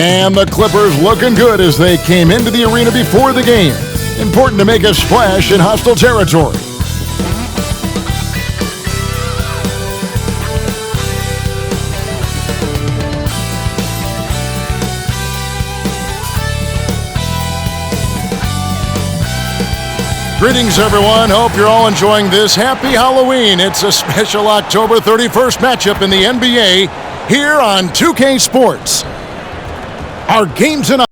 And the Clippers looking good as they came into the arena before the game. Important to make a splash in hostile territory. Greetings, everyone. Hope you're all enjoying this. Happy Halloween. It's a special October 31st matchup in the NBA here on 2K Sports. Our game tonight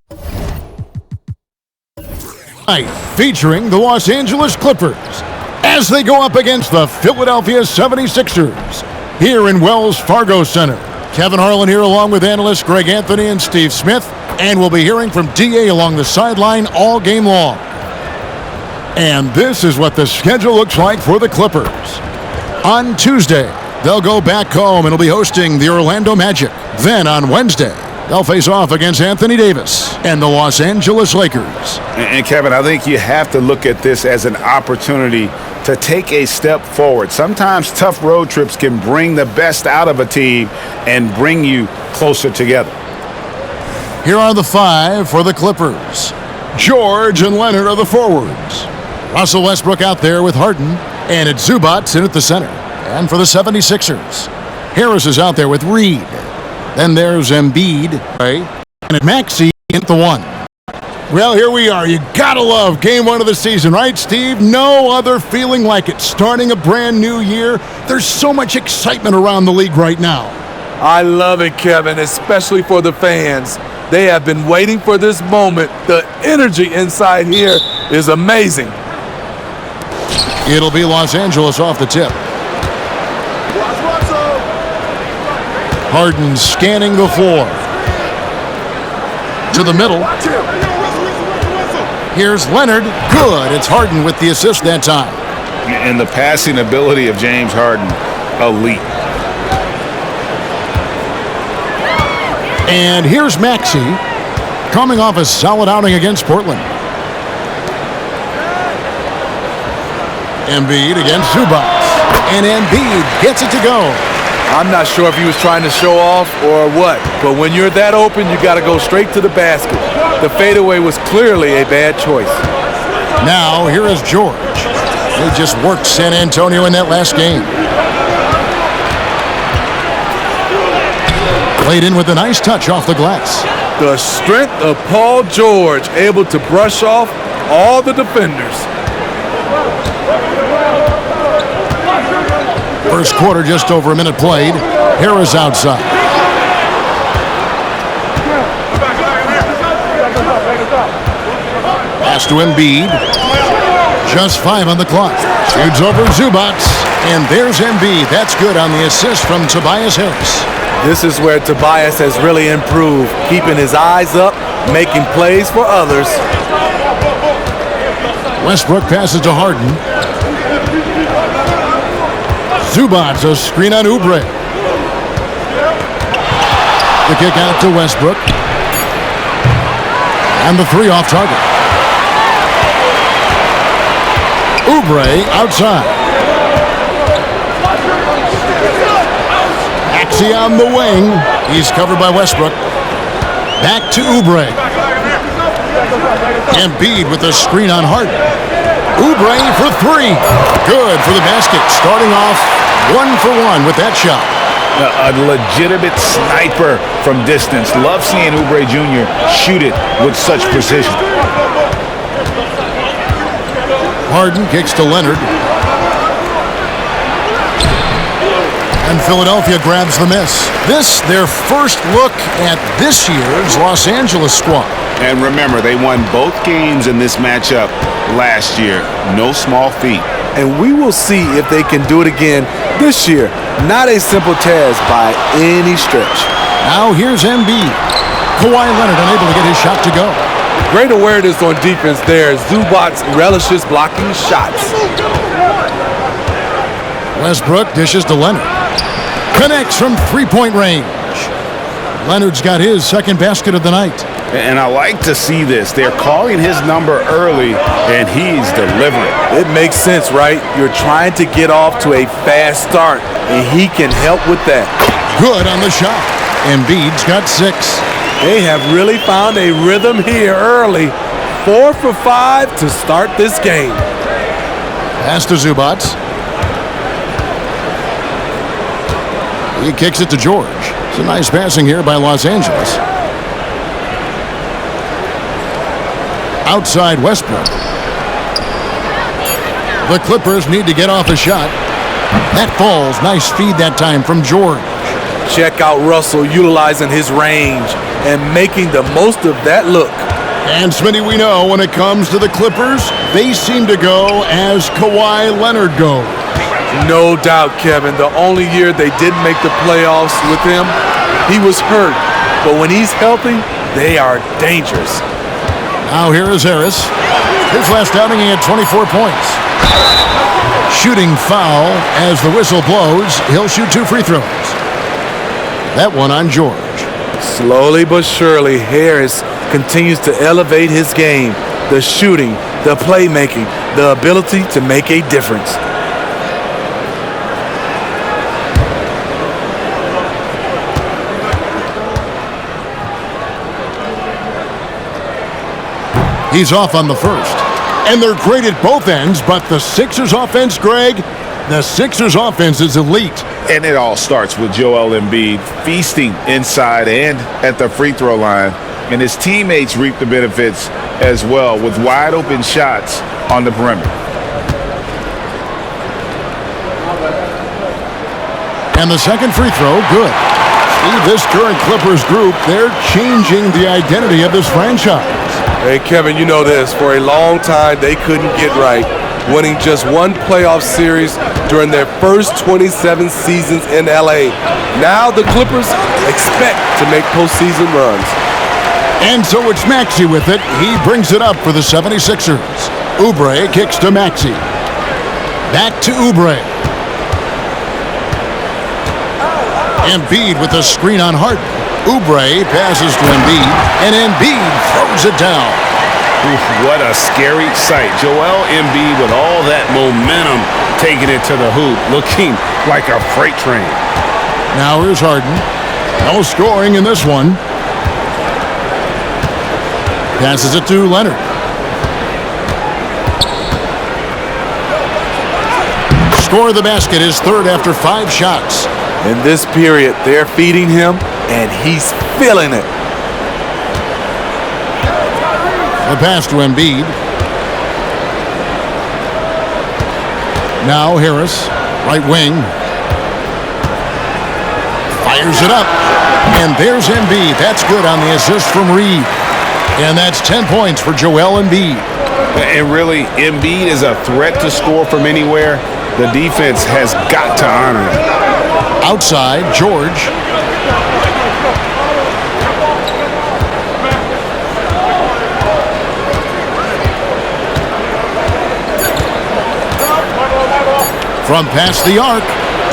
featuring the Los Angeles Clippers as they go up against the Philadelphia 76ers here in Wells Fargo Center. Kevin Harlan here along with analysts Greg Anthony and Steve Smith, and we'll be hearing from DA along the sideline all game long. And this is what the schedule looks like for the Clippers. On Tuesday, they'll go back home and will be hosting the Orlando Magic. Then on Wednesday, they'll face off against Anthony Davis and the Los Angeles Lakers. And Kevin, I think you have to look at this as an opportunity to take a step forward. Sometimes tough road trips can bring the best out of a team and bring you closer together. Here are the five for the Clippers. George and Leonard are the forwards. Russell Westbrook out there with Harden, and it's Zubac in at the center. And for the 76ers, Harris is out there with Reed. Then there's Embiid, and Maxey at the one. Well, here we are. You gotta love game one of the season, right, Steve? No other feeling like it. Starting a brand new year, there's so much excitement around the league right now. I love it, Kevin, especially for the fans. They have been waiting for this moment. The energy inside here is amazing. It'll be Los Angeles off the tip. Harden scanning the floor. To the middle. Here's Leonard. Good. It's Harden with the assist that time. And the passing ability of James Harden, elite. And here's Maxey, coming off a solid outing against Portland. Embiid against Zubac. And Embiid gets it to go. I'm not sure if he was trying to show off or what, but when you're that open, you got to go straight to the basket. The fadeaway was clearly a bad choice. Now, here is George. They just worked San Antonio in that last game. Played in with a nice touch off the glass. The strength of Paul George, able to brush off all the defenders. First quarter, just over a minute played. Harris outside. Pass to Embiid. Just 5 on the clock. Shoots over Zubac. And there's Embiid. That's good on the assist from Tobias Harris. This is where Tobias has really improved, keeping his eyes up, making plays for others. Westbrook passes to Harden. Zubac, a screen on Oubre. The kick out to Westbrook. And the three off target. Oubre outside. Maxey on the wing. He's covered by Westbrook. Back to Oubre. Embiid with a screen on Harden. Oubre for three. Good for the basket. Starting off 1 for 1 with that shot. A legitimate sniper from distance. Love seeing Oubre Jr. shoot it with such precision. Harden kicks to Leonard. And Philadelphia grabs the miss. This, their first look at this year's Los Angeles squad. And remember, they won both games in this matchup last year. No small feat. And we will see if they can do it again this year. Not a simple task by any stretch. Now here's Embiid. Kawhi Leonard unable to get his shot to go. Great awareness on defense there. Zubac relishes blocking shots. Westbrook dishes to Leonard. Connects from three-point range. Leonard's got his second basket of the night. And I like to see this. They're calling his number early, and he's delivering. It makes sense, right? You're trying to get off to a fast start, and he can help with that. Good on the shot. Embiid's got 6. They have really found a rhythm here early. 4 for 5 to start this game. Pass to Zubac. He kicks it to George. It's a nice passing here by Los Angeles. Outside Westbrook. The Clippers need to get off a shot. That falls. Nice feed that time from George. Check out Russell utilizing his range and making the most of that look. And Smitty, we know when it comes to the Clippers, they seem to go as Kawhi Leonard goes. No doubt, Kevin. The only year they didn't make the playoffs with him, he was hurt. But when he's healthy, they are dangerous. Now here is Harris. His last outing, he had 24 points. Shooting foul as the whistle blows. He'll shoot 2 free throws. That one on George. Slowly but surely, Harris continues to elevate his game. The shooting, the playmaking, the ability to make a difference. He's off on the first. And they're great at both ends, but the Sixers offense, Greg, the Sixers offense is elite. And it all starts with Joel Embiid feasting inside and at the free throw line. And his teammates reap the benefits as well with wide open shots on the perimeter. And the second free throw, good. Steve, this current Clippers group, they're changing the identity of this franchise. Hey, Kevin, you know this. For a long time, they couldn't get right, winning just one playoff series during their first 27 seasons in L.A. Now the Clippers expect to make postseason runs. And so it's Maxey with it. He brings it up for the 76ers. Oubre kicks to Maxey. Back to Oubre. Embiid with a screen on Harden. Oubre passes to Embiid, and Embiid throws it down. Oof, what a scary sight. Joel Embiid with all that momentum taking it to the hoop, looking like a freight train. Now here's Harden. No scoring in this one. Passes it to Leonard. Score the basket, his third after 5 shots. In this period, they're feeding him, and he's feeling it. The pass to Embiid. Now Harris, right wing. Fires it up. And there's Embiid. That's good on the assist from Reed. And that's 10 points for Joel Embiid. And really, Embiid is a threat to score from anywhere. The defense has got to honor him. Outside, George. From past the arc,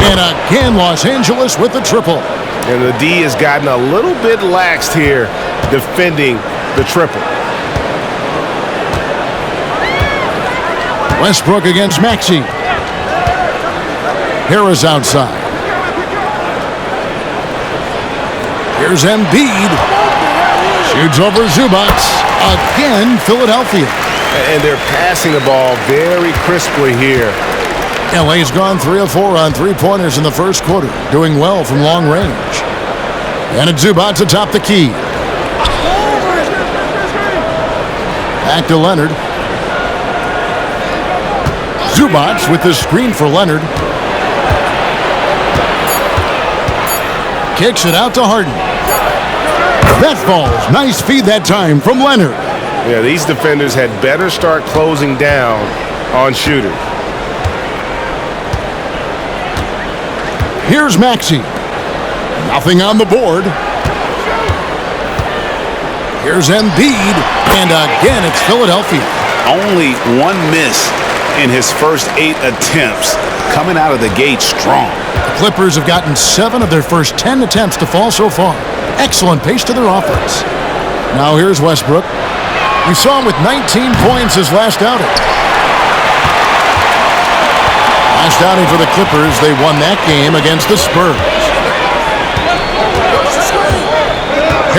and again Los Angeles with the triple. And the D has gotten a little bit laxed here defending the triple. Westbrook against Maxey. Harris outside. Here's Embiid. Shoots over Zubac. Again, Philadelphia. And they're passing the ball very crisply here. LA's gone 3 of 4 on 3-pointers in the first quarter, doing well from long range. And it's Zubac atop the key. Back to Leonard. Zubac with the screen for Leonard. Kicks it out to Harden. That falls. Nice feed that time from Leonard. Yeah, these defenders had better start closing down on shooters. Here's Maxey. Nothing on the board. Here's Embiid. And again, it's Philadelphia. Only one miss in his first 8 attempts, coming out of the gate strong. The Clippers have gotten 7 of their first 10 attempts to fall so far. Excellent pace to their offense. Now here's Westbrook. We saw him with 19 points his last outing. Last outing for the Clippers, they won that game against the Spurs.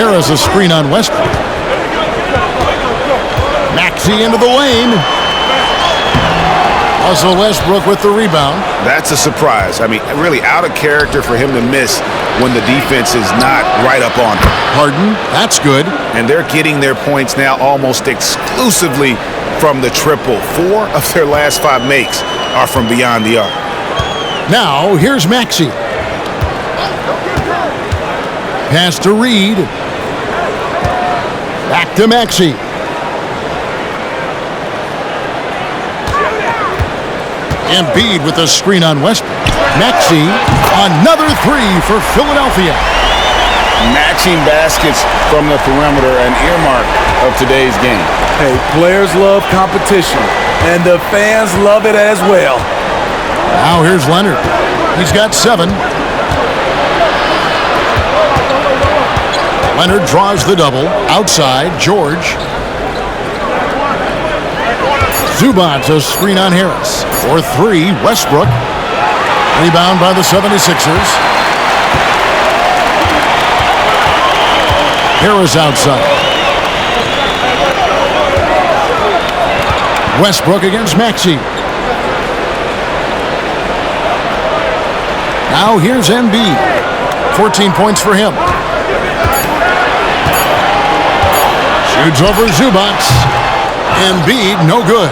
Harris a screen on Westbrook. Maxey into the lane. Russell Westbrook with the rebound. That's a surprise. I mean, really out of character for him to miss when the defense is not right up on him. Harden, that's good. And they're getting their points now almost exclusively from the triple. 4 of their last 5 makes are from beyond the arc. Now, here's Maxey. Pass to Reed. Back to Maxey. Embiid with the screen on Westbrook. Maxey, another 3 for Philadelphia. Matching baskets from the perimeter, an earmark of today's game. Hey, players love competition, and the fans love it as well. Now here's Leonard. He's got 7. Leonard draws the double. Outside, George. Zubac a screen on Harris. For 3, Westbrook. Rebound by the 76ers. Harris outside. Westbrook against Maxey. Now here's Embiid. 14 points for him. Shoots over Zubac. Embiid, no good.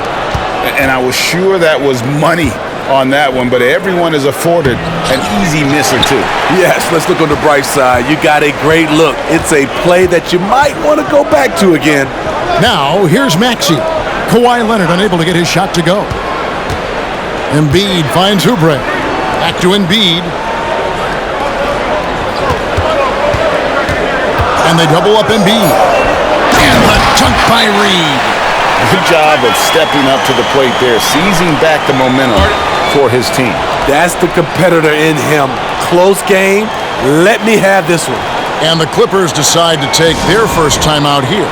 And I was sure that was money on that one, but everyone is afforded an easy miss or 2. Yes, let's look on the bright side. You got a great look. It's a play that you might want to go back to again. Now, here's Maxey. Kawhi Leonard unable to get his shot to go. Embiid finds Oubre. Back to Embiid. And they double up Embiid. And the dunk by Reed. Good job of stepping up to the plate there, seizing back the momentum for his team. That's the competitor in him. Close game. Let me have this one. And the Clippers decide to take their first timeout here.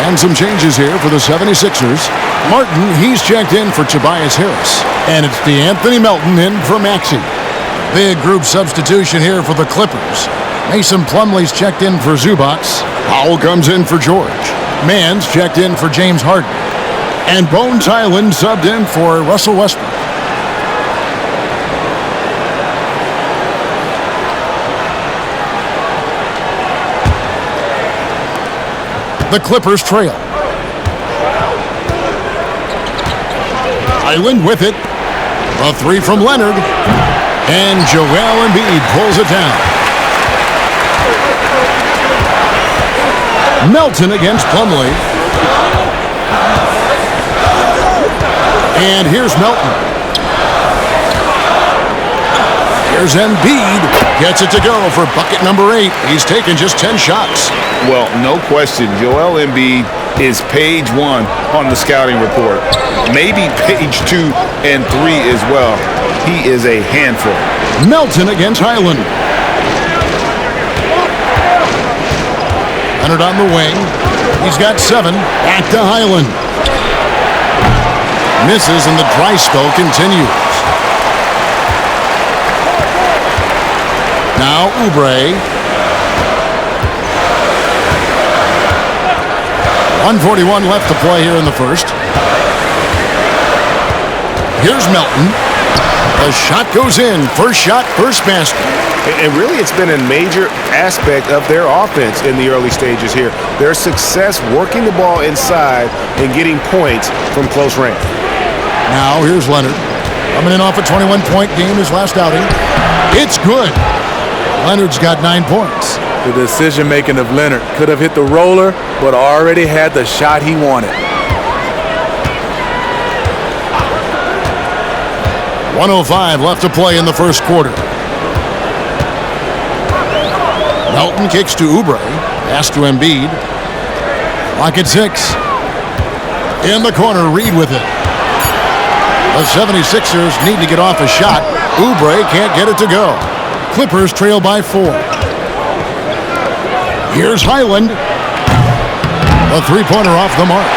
And some changes here for the 76ers. Martin, he's checked in for Tobias Harris. And it's DeAnthony Melton in for Maxey. Big group substitution here for the Clippers. Mason Plumlee's checked in for Zubac. Powell comes in for George. Mann's checked in for James Harden. And Bones Hyland subbed in for Russell Westbrook. The Clippers trail. Hyland with it. A 3 from Leonard. And Joel Embiid pulls it down. Melton against Plumlee. And here's Melton. Here's Embiid. Gets it to go for bucket number 8. He's taken just 10 shots. Well, no question, Joel Embiid is page 1 on the scouting report. Maybe page 2 and 3 as well. He is a handful. Melton against Hyland. Leonard on the wing. He's got 7. Back to Hyland. Misses and the dry spell continues. Now Oubre. 1:41 left to play here in the first. Here's Melton. The shot goes in. First shot, first basket. And really, it's been a major aspect of their offense in the early stages here. Their success working the ball inside and getting points from close range. Now, here's Leonard. Coming in off a 21-point game his last outing. It's good. Leonard's got 9 points. The decision-making of Leonard could have hit the roller, but already had the shot he wanted. 1:05 left to play in the first quarter. Melton kicks to Oubre. Pass to Embiid. Clock at 6. In the corner, Reed with it. The 76ers need to get off a shot. Oubre can't get it to go. Clippers trail by 4. Here's Highland. A three-pointer off the mark.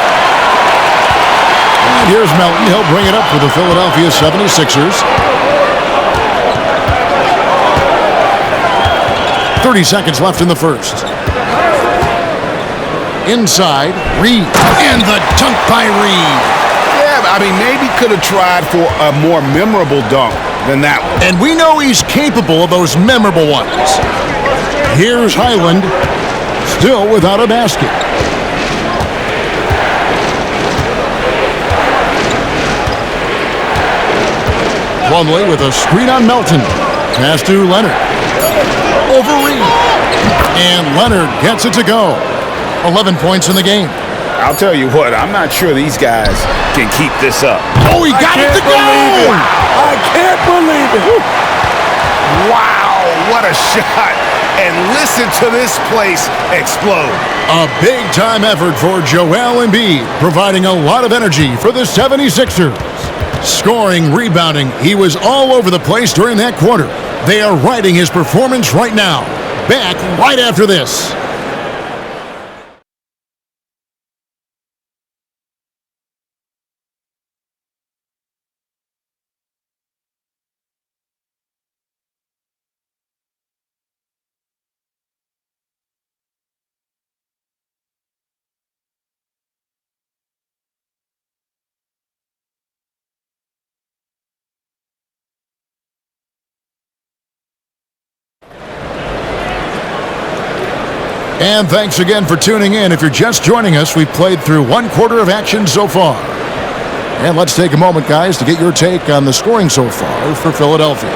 And here's Melton. He'll bring it up for the Philadelphia 76ers. 30 seconds left in the first. Inside, Reed. And the dunk by Reed. Yeah, I mean, maybe could have tried for a more memorable dunk than that one. And we know he's capable of those memorable ones. Here's Highland. Still without a basket. Plumlee with a screen on Melton. Pass to Leonard. Over Reed. And Leonard gets it to go. 11 points in the game. I'll tell you what, I'm not sure these guys can keep this up. Oh, he got it to go! I can't believe it! Wow, what a shot. And listen to this place explode. A big-time effort for Joel Embiid, providing a lot of energy for the 76ers. Scoring, rebounding, he was all over the place during that quarter. They are riding his performance right now. Back right after this. And thanks again for tuning in. If you're just joining us, we've played through one quarter of action so far. And let's take a moment, guys, to get your take on the scoring so far for Philadelphia.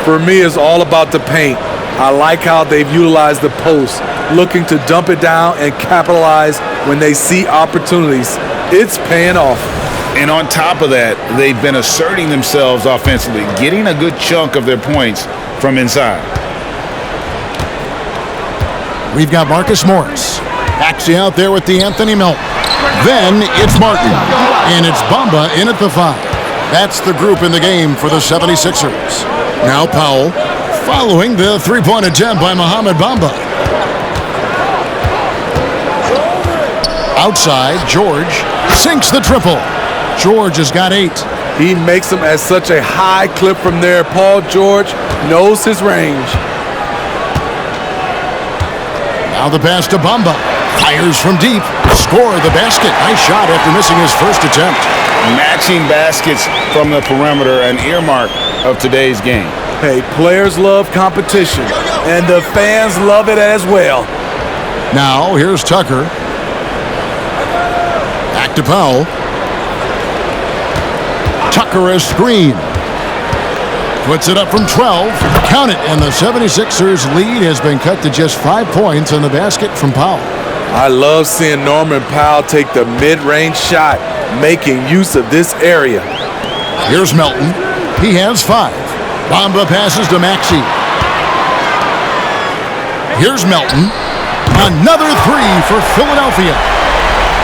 For me, it's all about the paint. I like how they've utilized the post, looking to dump it down and capitalize when they see opportunities. It's paying off. And on top of that, they've been asserting themselves offensively, getting a good chunk of their points from inside. We've got Marcus Morris. Maxey out there with the Anthony Melton. Then it's Martin. And it's Bamba in at the 5. That's the group in the game for the 76ers. Now Powell following the three-point attempt by Mohamed Bamba. Outside, George sinks the triple. George has got 8. He makes them at such a high clip from there. Paul George knows his range. Now the pass to Bamba. Fires from deep. Score the basket. Nice shot after missing his first attempt. Matching baskets from the perimeter, an earmark of today's game. Hey, players love competition, and the fans love it as well. Now here's Tucker. Back to Powell. Tucker a screen. Puts it up from 12. Count it, and the 76ers lead has been cut to just 5 points on the basket from Powell. I love seeing Norman Powell take the mid-range shot, making use of this area. Here's Melton. He has 5. Bamba passes to Maxey. Here's Melton. Another 3 for Philadelphia.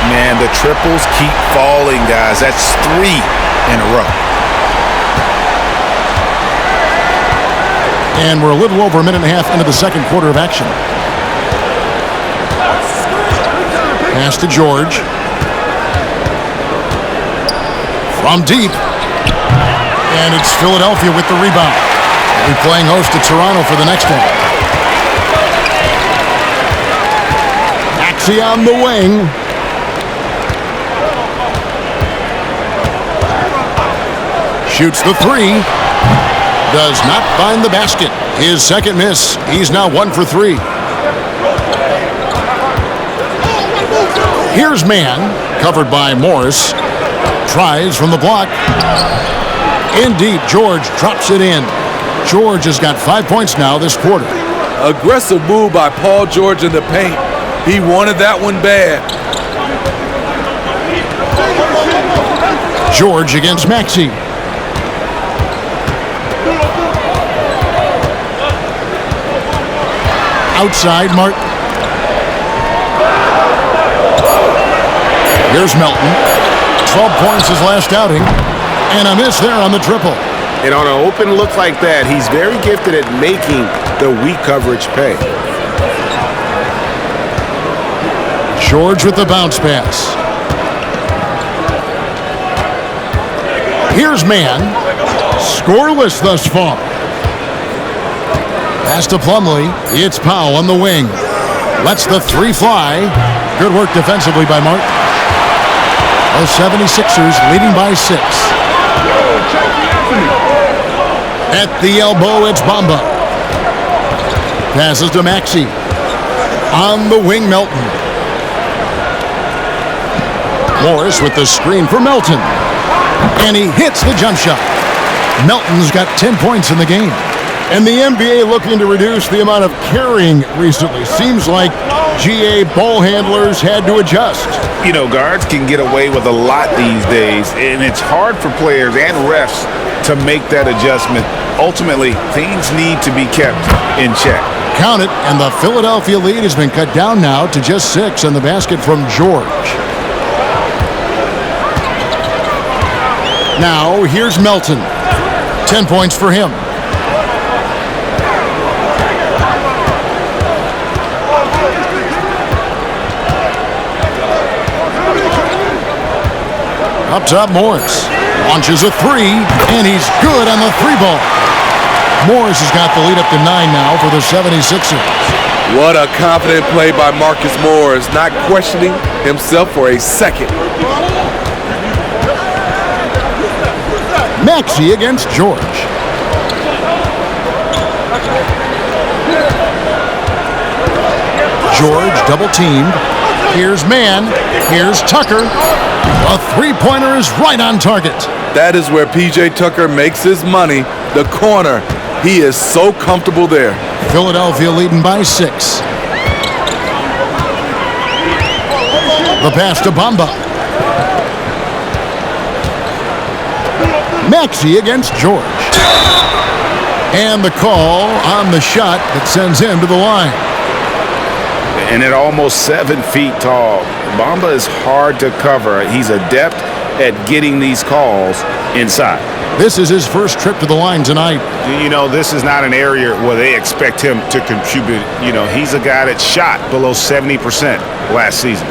Man, the triples keep falling, guys. That's 3 in a row. And we're a little over a minute and a half into the second quarter of action. Pass to George. From deep. And it's Philadelphia with the rebound. We're playing host to Toronto for the next one. Maxey on the wing. Shoots the three. Does not find the basket. His second miss. He's now 1 for 3. Here's man, covered by Morris. Tries from the block. Indeed, George drops it in. George has got 5 points now this quarter. Aggressive move by Paul George in the paint. He wanted that one bad. George against Maxey. Outside, Martin. Here's Melton. 12 points his last outing. And a miss there on the triple. And on an open look like that, he's very gifted at making the weak coverage pay. George with the bounce pass. Here's man. Scoreless thus far. Pass to Plumlee. It's Powell on the wing. Lets the three fly. Good work defensively by Martin. The 76ers leading by 6. At the elbow, it's Bamba. Passes to Maxey. On the wing, Melton. Morris with the screen for Melton. And he hits the jump shot. Melton's got 10 points in the game. And the NBA looking to reduce the amount of carrying recently. Seems like GA ball handlers had to adjust. You know, guards can get away with a lot these days, and it's hard for players and refs to make that adjustment. Ultimately, things need to be kept in check. Count it, and the Philadelphia lead has been cut down now to just 6 on the basket from George. Now, here's Melton. 10 points for him. Up top, Morris. Launches a three, and he's good on the three ball. Morris has got the lead up to 9 now for the 76ers. What a confident play by Marcus Morris, not questioning himself for a second. Maxey against George. George double teamed. Here's man. Here's Tucker. A three-pointer is right on target. That is where P.J. Tucker makes his money. The corner. He is so comfortable there. Philadelphia leading by 6. The pass to Bamba. Maxey against George. And the call on the shot that sends him to the line. And at almost 7 feet tall, Bamba is hard to cover. He's adept at getting these calls inside. This is his first trip to the line tonight. You know, this is not an area where they expect him to contribute. You know, he's a guy that shot below 70% last season.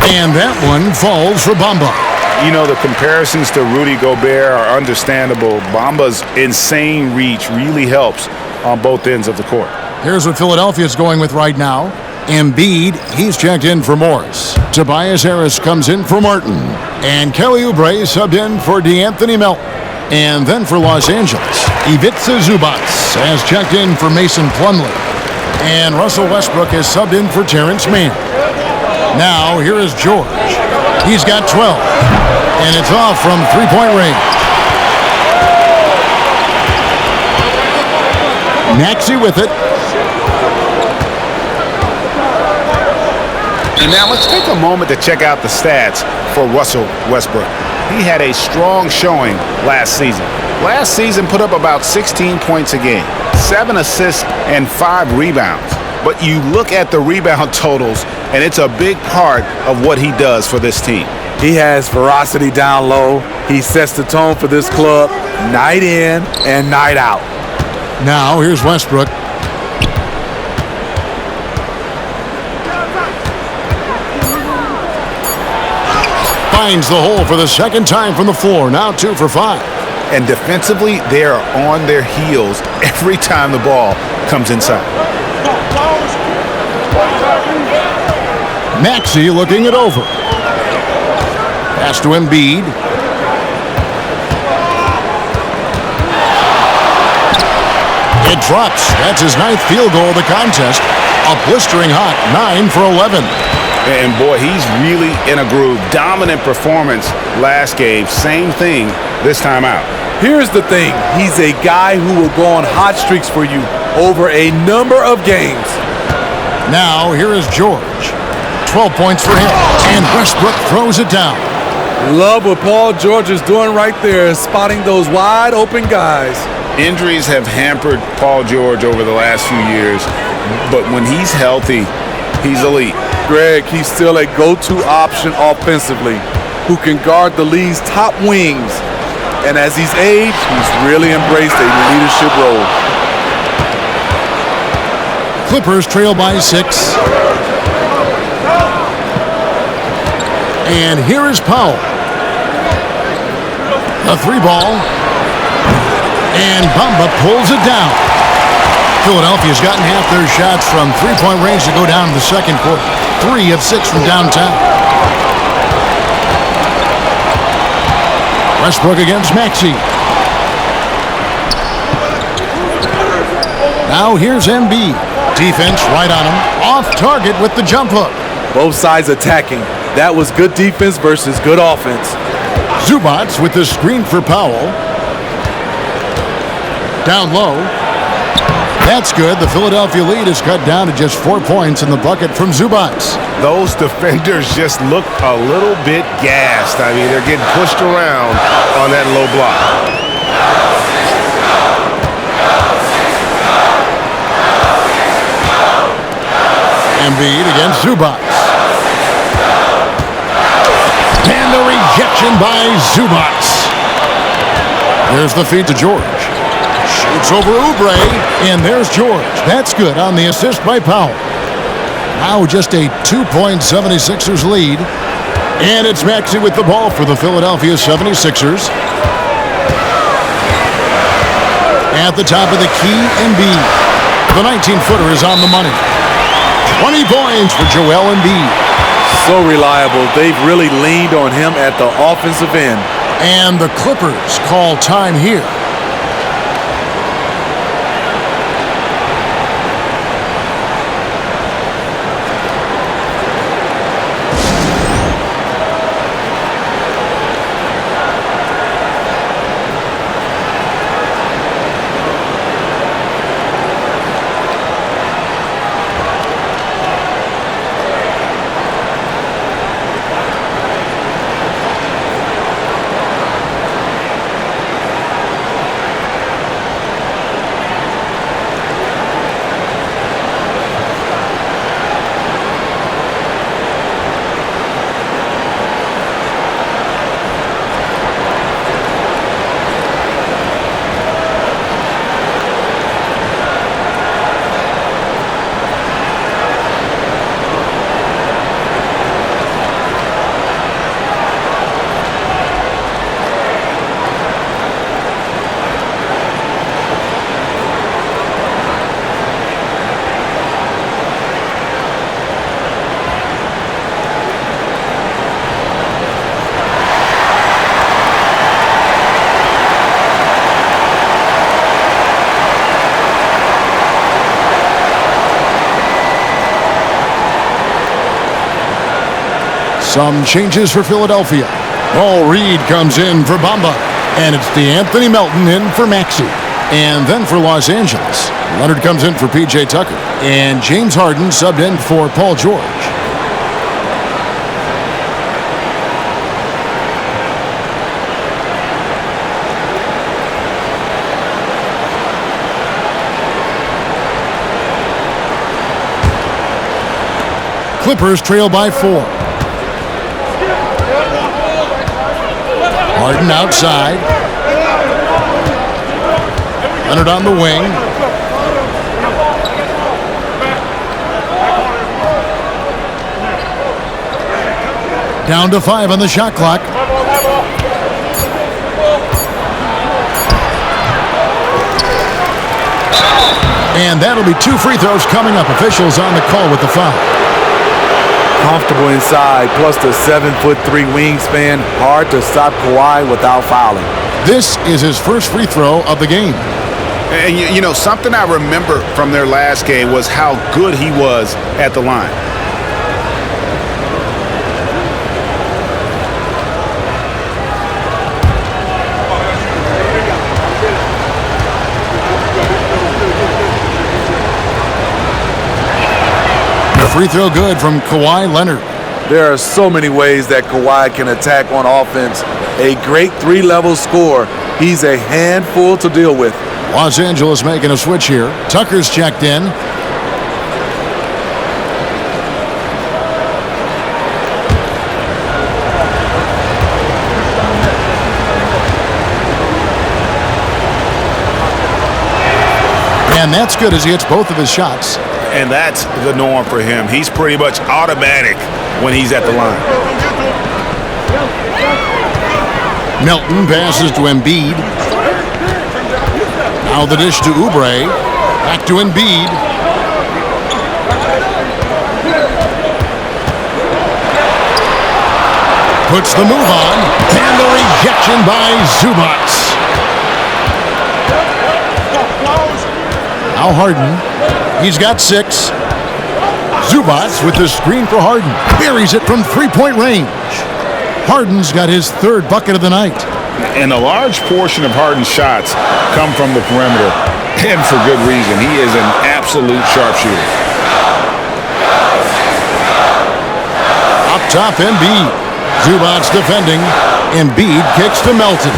And that one falls for Bamba. You know, the comparisons to Rudy Gobert are understandable. Bamba's insane reach really helps on both ends of the court. Here's what Philadelphia's going with right now. Embiid, he's checked in for Morris. Tobias Harris comes in for Martin. And Kelly Oubre subbed in for DeAnthony Melton. And then for Los Angeles, Ivica Zubac has checked in for Mason Plumlee. And Russell Westbrook has subbed in for Terrence Mann. Now, here is George. He's got 12, and it's off from three-point range. Maxey with it. And now let's take a moment to check out the stats for Russell Westbrook. He had a strong showing last season. Last season put up about 16 points a game, 7 assists, and 5 rebounds. But you look at the rebound totals, and it's a big part of what he does for this team. He has ferocity down low. He sets the tone for this club night in and night out. Now, here's Westbrook. Finds the hole for the second time from the floor. Now 2 for 5. And defensively, they are on their heels every time the ball comes inside. Maxey looking it over. Pass to Embiid. It drops. That's his 9th field goal of the contest. A blistering hot 9 for 11. And boy, he's really in a groove. Dominant performance last game. Same thing this time out. Here's the thing. He's a guy who will go on hot streaks for you over a number of games. Now, here is George. 12 points for him. And Westbrook throws it down. Love what Paul George is doing right there, spotting those wide open guys. Injuries have hampered Paul George over the last few years, but when he's healthy, he's elite. Greg, he's still a go-to option offensively who can guard the league's top wings. And as he's aged, he's really embraced a leadership role. Clippers trail by 6. And here is Powell. A 3-ball. And Bamba pulls it down. Philadelphia's gotten half their shots from three-point range to go down in the second quarter. 3 of 6 from downtown. Westbrook against Maxey. Now here's Embiid. Defense right on him. Off target with the jump hook. Both sides attacking. That was good defense versus good offense. Zubac with the screen for Powell. Down low. That's good. The Philadelphia lead is cut down to just 4 points in the bucket from Zubac. Those defenders just look a little bit gassed. I mean, they're getting pushed around on that low block. Embiid against Zubac. And the rejection by Zubac. There's the feed to George. Shoots over Oubre, and there's George. That's good on the assist by Powell. Now just a 2-point 76ers lead. And it's Maxey with the ball for the Philadelphia 76ers. At the top of the key, Embiid. The 19-footer is on the money. 20 points for Joel Embiid. So reliable. They've really leaned on him at the offensive end. And the Clippers call time here. Some changes for Philadelphia. Paul Reed comes in for Bamba. And it's DeAnthony Melton in for Maxey. And then for Los Angeles, Leonard comes in for P.J. Tucker. And James Harden subbed in for Paul George. Clippers trail by 4. Harden outside. Leonard on the wing. Down to 5 on the shot clock. And that'll be 2 free throws coming up. Officials on the call with the foul. Comfortable inside, plus the 7'3" wingspan. Hard to stop Kawhi without fouling. This is his first free throw of the game. And, you know, something I remember from their last game was how good he was at the line. Free throw good from Kawhi Leonard. There are so many ways that Kawhi can attack on offense. A great 3-level scorer. He's a handful to deal with. Los Angeles making a switch here. Tucker's checked in. And that's good as he hits both of his shots. And that's the norm for him. He's pretty much automatic when he's at the line. Melton passes to Embiid. Now the dish to Oubre. Back to Embiid. Puts the move on. And the rejection by Zubac. Now Harden. He's got 6. Zubac with the screen for Harden. Buries it from 3-point range. Harden's got his 3rd bucket of the night. And a large portion of Harden's shots come from the perimeter, and for good reason. He is an absolute sharpshooter. Up top, Embiid. Zubac defending. Embiid kicks to Melton.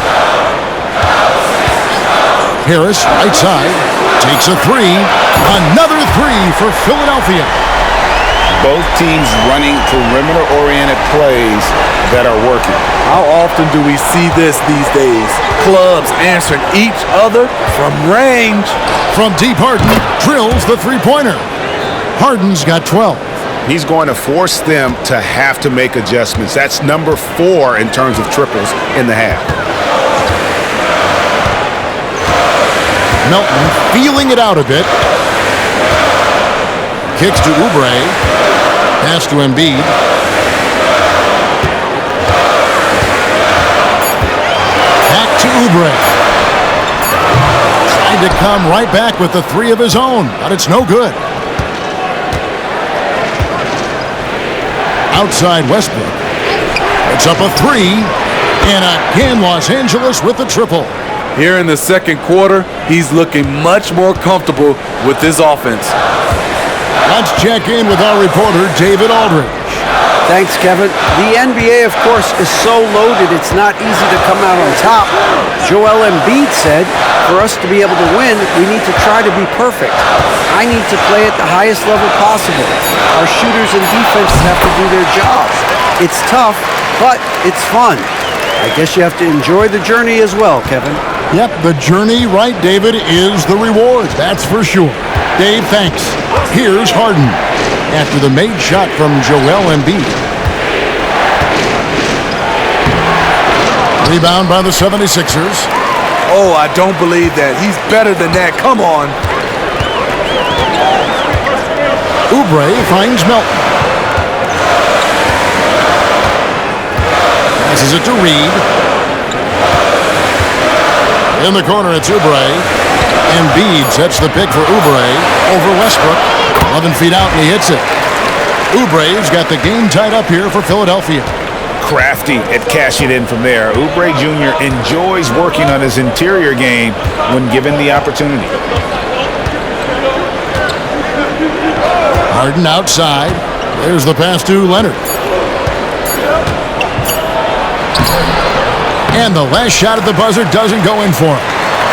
Harris, right side, takes a 3. Another 3 for Philadelphia. Both teams running perimeter-oriented plays that are working. How often do we see this these days? Clubs answering each other from range. From deep, Harden drills the 3-pointer. Harden's got 12. He's going to force them to have to make adjustments. That's number 4 in terms of triples in the half. Melton feeling it out a bit. Kicks to Oubre. Pass to Embiid. Back to Oubre. Tried to come right back with the 3 of his own, but it's no good. Outside Westbrook. It's up a 3. And again, Los Angeles with the triple. Here in the second quarter, he's looking much more comfortable with this offense. Let's check in with our reporter, David Aldridge. Thanks, Kevin. The NBA, of course, is so loaded it's not easy to come out on top. Joel Embiid said, for us to be able to win, we need to try to be perfect. I need to play at the highest level possible. Our shooters and defenses have to do their jobs. It's tough, but it's fun. I guess you have to enjoy the journey as well, Kevin. Yep, the journey, right, David, is the reward. That's for sure. Dave, thanks. Here's Harden after the made shot from Joel Embiid. Rebound by the 76ers. Oh, I don't believe that. He's better than that. Come on. Oubre finds Melton. Passes it to Reed. In the corner, it's Oubre. Embiid sets the pick for Oubre over Westbrook. 11 feet out, and he hits it. Oubre's got the game tied up here for Philadelphia. Crafty at cashing in from there. Oubre Jr. enjoys working on his interior game when given the opportunity. Harden outside. There's the pass to Leonard. And the last shot at the buzzer doesn't go in for him.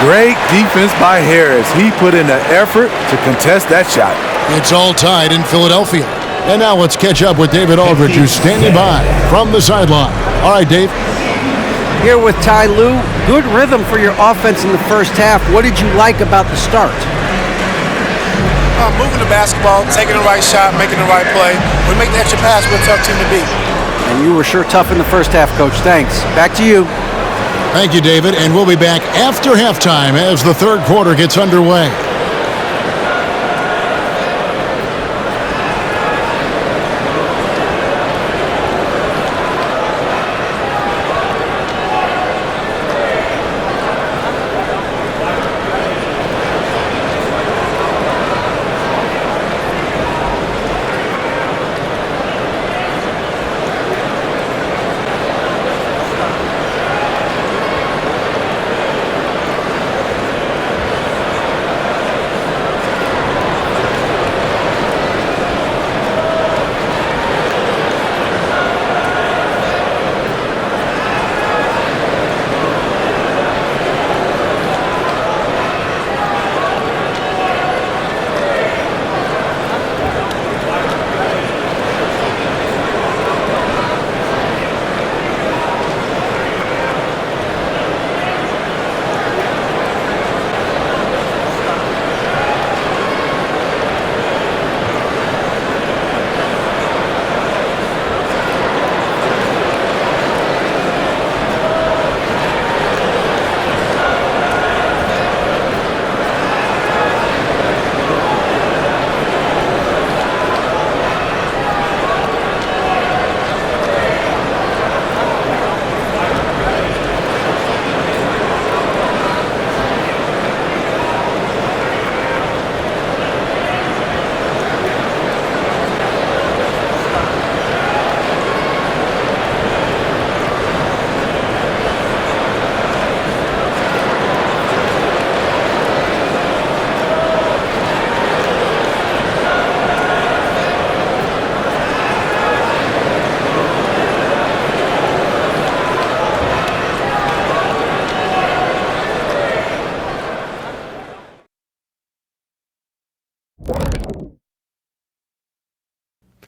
Great defense by Harris. He put in the effort to contest that shot. It's all tied in Philadelphia. And now let's catch up with David Aldridge, who's standing by from the sideline. All right, Dave. Here with Ty Lue. Good rhythm for your offense in the first half. What did you like about the start? Moving the basketball, taking the right shot, making the right play. When we make the extra pass, we're a tough team to beat. And you were sure tough in the first half, Coach. Thanks. Back to you. Thank you, David. And we'll be back after halftime as the third quarter gets underway.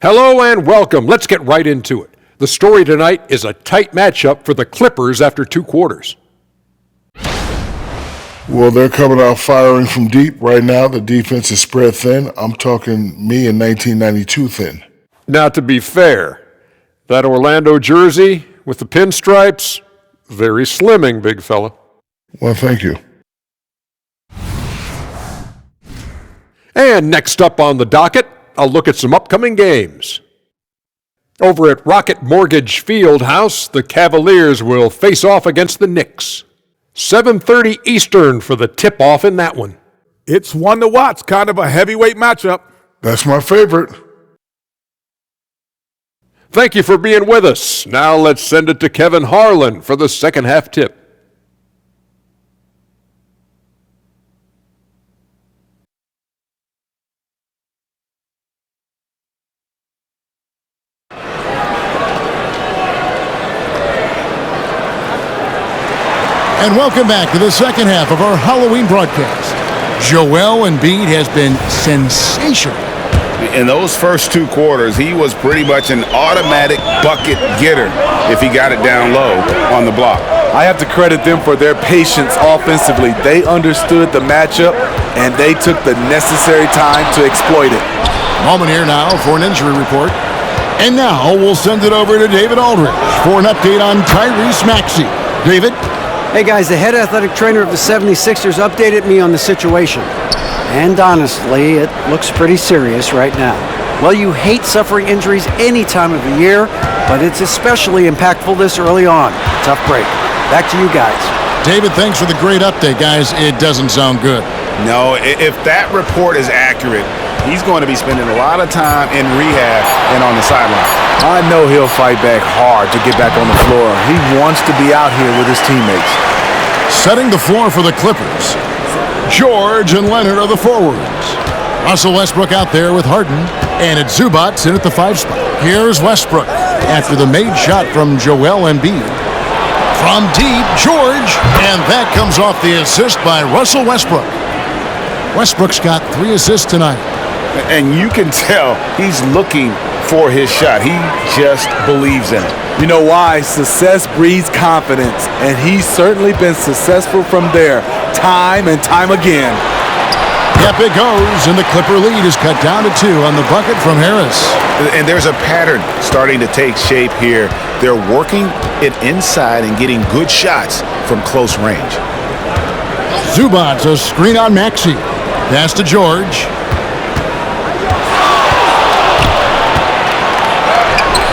Hello and welcome. Let's get right into it. The story tonight is a tight matchup for the Clippers after 2 quarters. Well, they're coming out firing from deep right now. The defense is spread thin. I'm talking me in 1992 thin. Now, to be fair, that Orlando jersey with the pinstripes, very slimming, big fella. Well, thank you. And next up on the docket, I'll look at some upcoming games. Over at Rocket Mortgage Fieldhouse, the Cavaliers will face off against the Knicks. 7:30 Eastern for the tip-off in that one. It's one to watch, kind of a heavyweight matchup. That's my favorite. Thank you for being with us. Now let's send it to Kevin Harlan for the second half tip. And welcome back to the second half of our Halloween broadcast. Joel Embiid has been sensational. In those first 2 quarters, he was pretty much an automatic bucket getter if he got it down low on the block. I have to credit them for their patience offensively. They understood the matchup, and they took the necessary time to exploit it. Moment here now for an injury report. And now we'll send it over to David Aldridge for an update on Tyrese Maxey. David? Hey guys, the head athletic trainer of the 76ers updated me on the situation. And honestly, it looks pretty serious right now. Well, you hate suffering injuries any time of the year, but it's especially impactful this early on. Tough break. Back to you guys. David, thanks for the great update, guys. It doesn't sound good. No, if that report is accurate, he's going to be spending a lot of time in rehab and on the sideline. I know he'll fight back hard to get back on the floor. He wants to be out here with his teammates. Setting the floor for the Clippers, George and Leonard are the forwards. Russell Westbrook out there with Harden, and it's Zubats in at the 5 spot. Here's Westbrook after the made shot from Joel Embiid. From deep, George, and that comes off the assist by Russell Westbrook. Westbrook's got 3 assists tonight. And you can tell he's looking for his shot. He just believes in it. You know why? Success breeds confidence, and he's certainly been successful from there, time and time again. Yep, it goes, and the Clipper lead is cut down to 2 on the bucket from Harris. And there's a pattern starting to take shape here. They're working it inside and getting good shots from close range. Zubats, a screen on Maxey. Pass to George.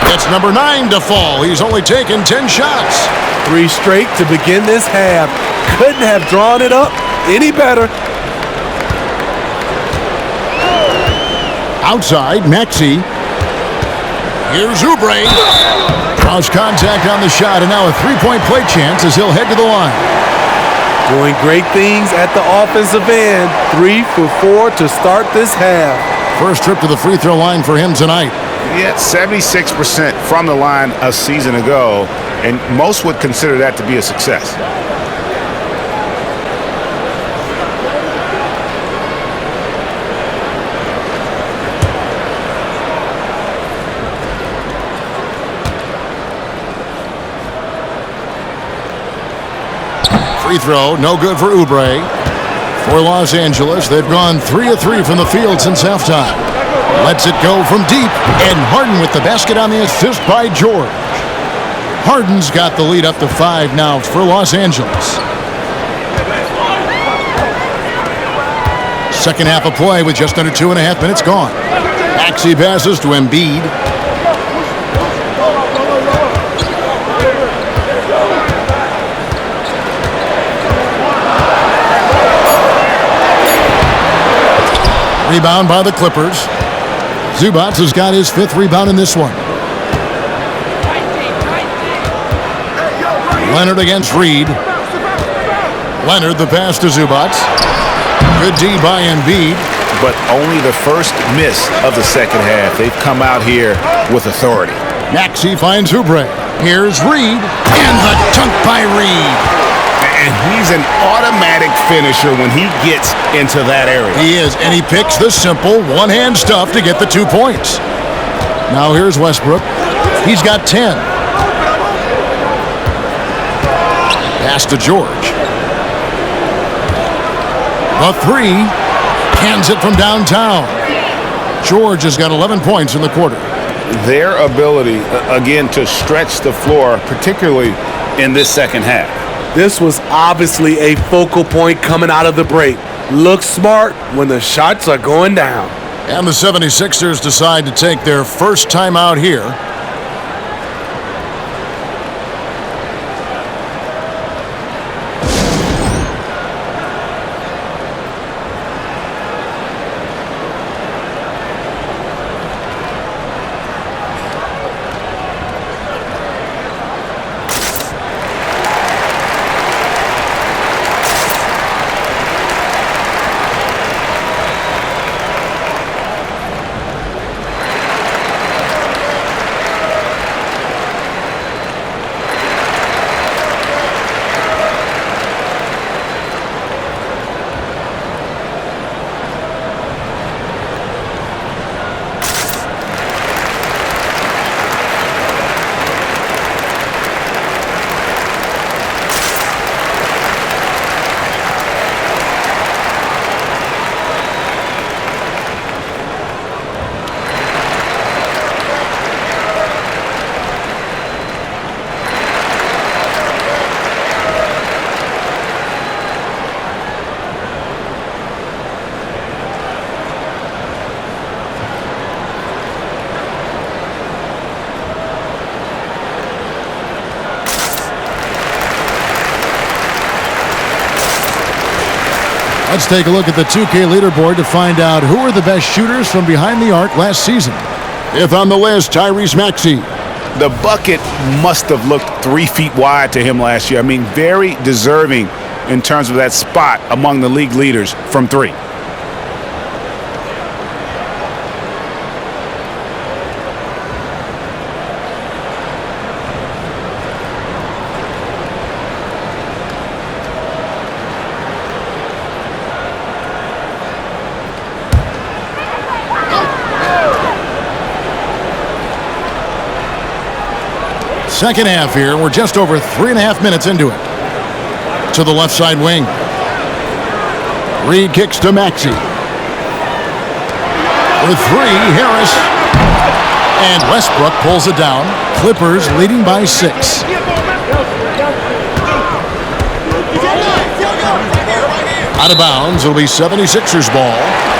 It's number 9 to fall. He's only taken 10 shots. 3 straight to begin this half. Couldn't have drawn it up any better. Outside, Maxey. Here's Oubre. Cross contact on the shot, and now a 3-point play chance as he'll head to the line. Doing great things at the offensive end. 3 for 4 to start this half. First trip to the free throw line for him tonight. He had 76% from the line a season ago, and most would consider that to be a success. Free throw, no good for Oubre. For Los Angeles, they've gone 3 of 3 from the field since halftime. Lets it go from deep, and Harden with the basket on the assist by George. Harden's got the lead up to 5 now for Los Angeles. Second half of play with just under 2.5 minutes gone. Maxey passes to Embiid. Rebound by the Clippers. Zubats has got his 5th rebound in this one. Leonard against Reed. Leonard the pass to Zubats. Good D by Embiid. But only the first miss of the second half. They've come out here with authority. Maxey finds Oubre. Here's Reed. And the dunk by Reed. And he's an automatic finisher when he gets into that area. He is, and he picks the simple one-hand stuff to get the 2 points. Now here's Westbrook. He's got 10. Pass to George. The three. Cans it from downtown. George has got 11 points in the quarter. Their ability, again, to stretch the floor, particularly in this second half. This was obviously a focal point coming out of the break. Look smart when the shots are going down. And the 76ers decide to take their first time out here. Let's take a look at the 2K leaderboard to find out who are the best shooters from behind the arc last season. Fifth on the list, Tyrese Maxey. The bucket must have looked 3 feet wide to him last year. I mean, very deserving in terms of that spot among the league leaders from three. Second half here. We're just over 3.5 minutes into it. To the left side wing. Reed kicks to Maxey. For three, Harris. And Westbrook pulls it down. Clippers leading by 6. Out of bounds. It'll be 76ers ball.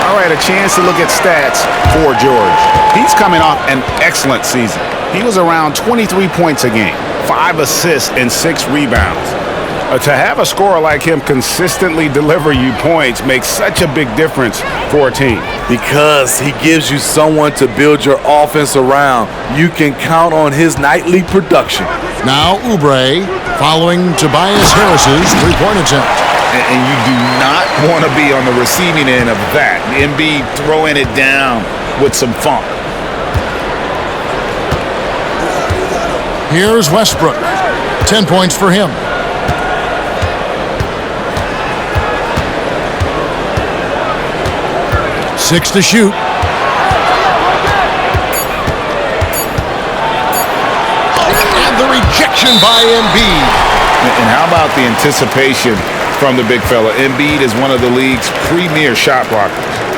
All right, a chance to look at stats for George. He's coming off an excellent season. He was around 23 points a game, 5 assists, and 6 rebounds. To have a scorer like him consistently deliver you points makes such a big difference for a team. Because he gives you someone to build your offense around. You can count on his nightly production. Now Oubre following Tobias Harris's three-point attempt. And you do not want to be on the receiving end of that. Embiid throwing it down with some funk. Here's Westbrook. 10 points for him. 6 to shoot. And the rejection by Embiid. And how about the anticipation from the big fella? Embiid is one of the league's premier shot blockers.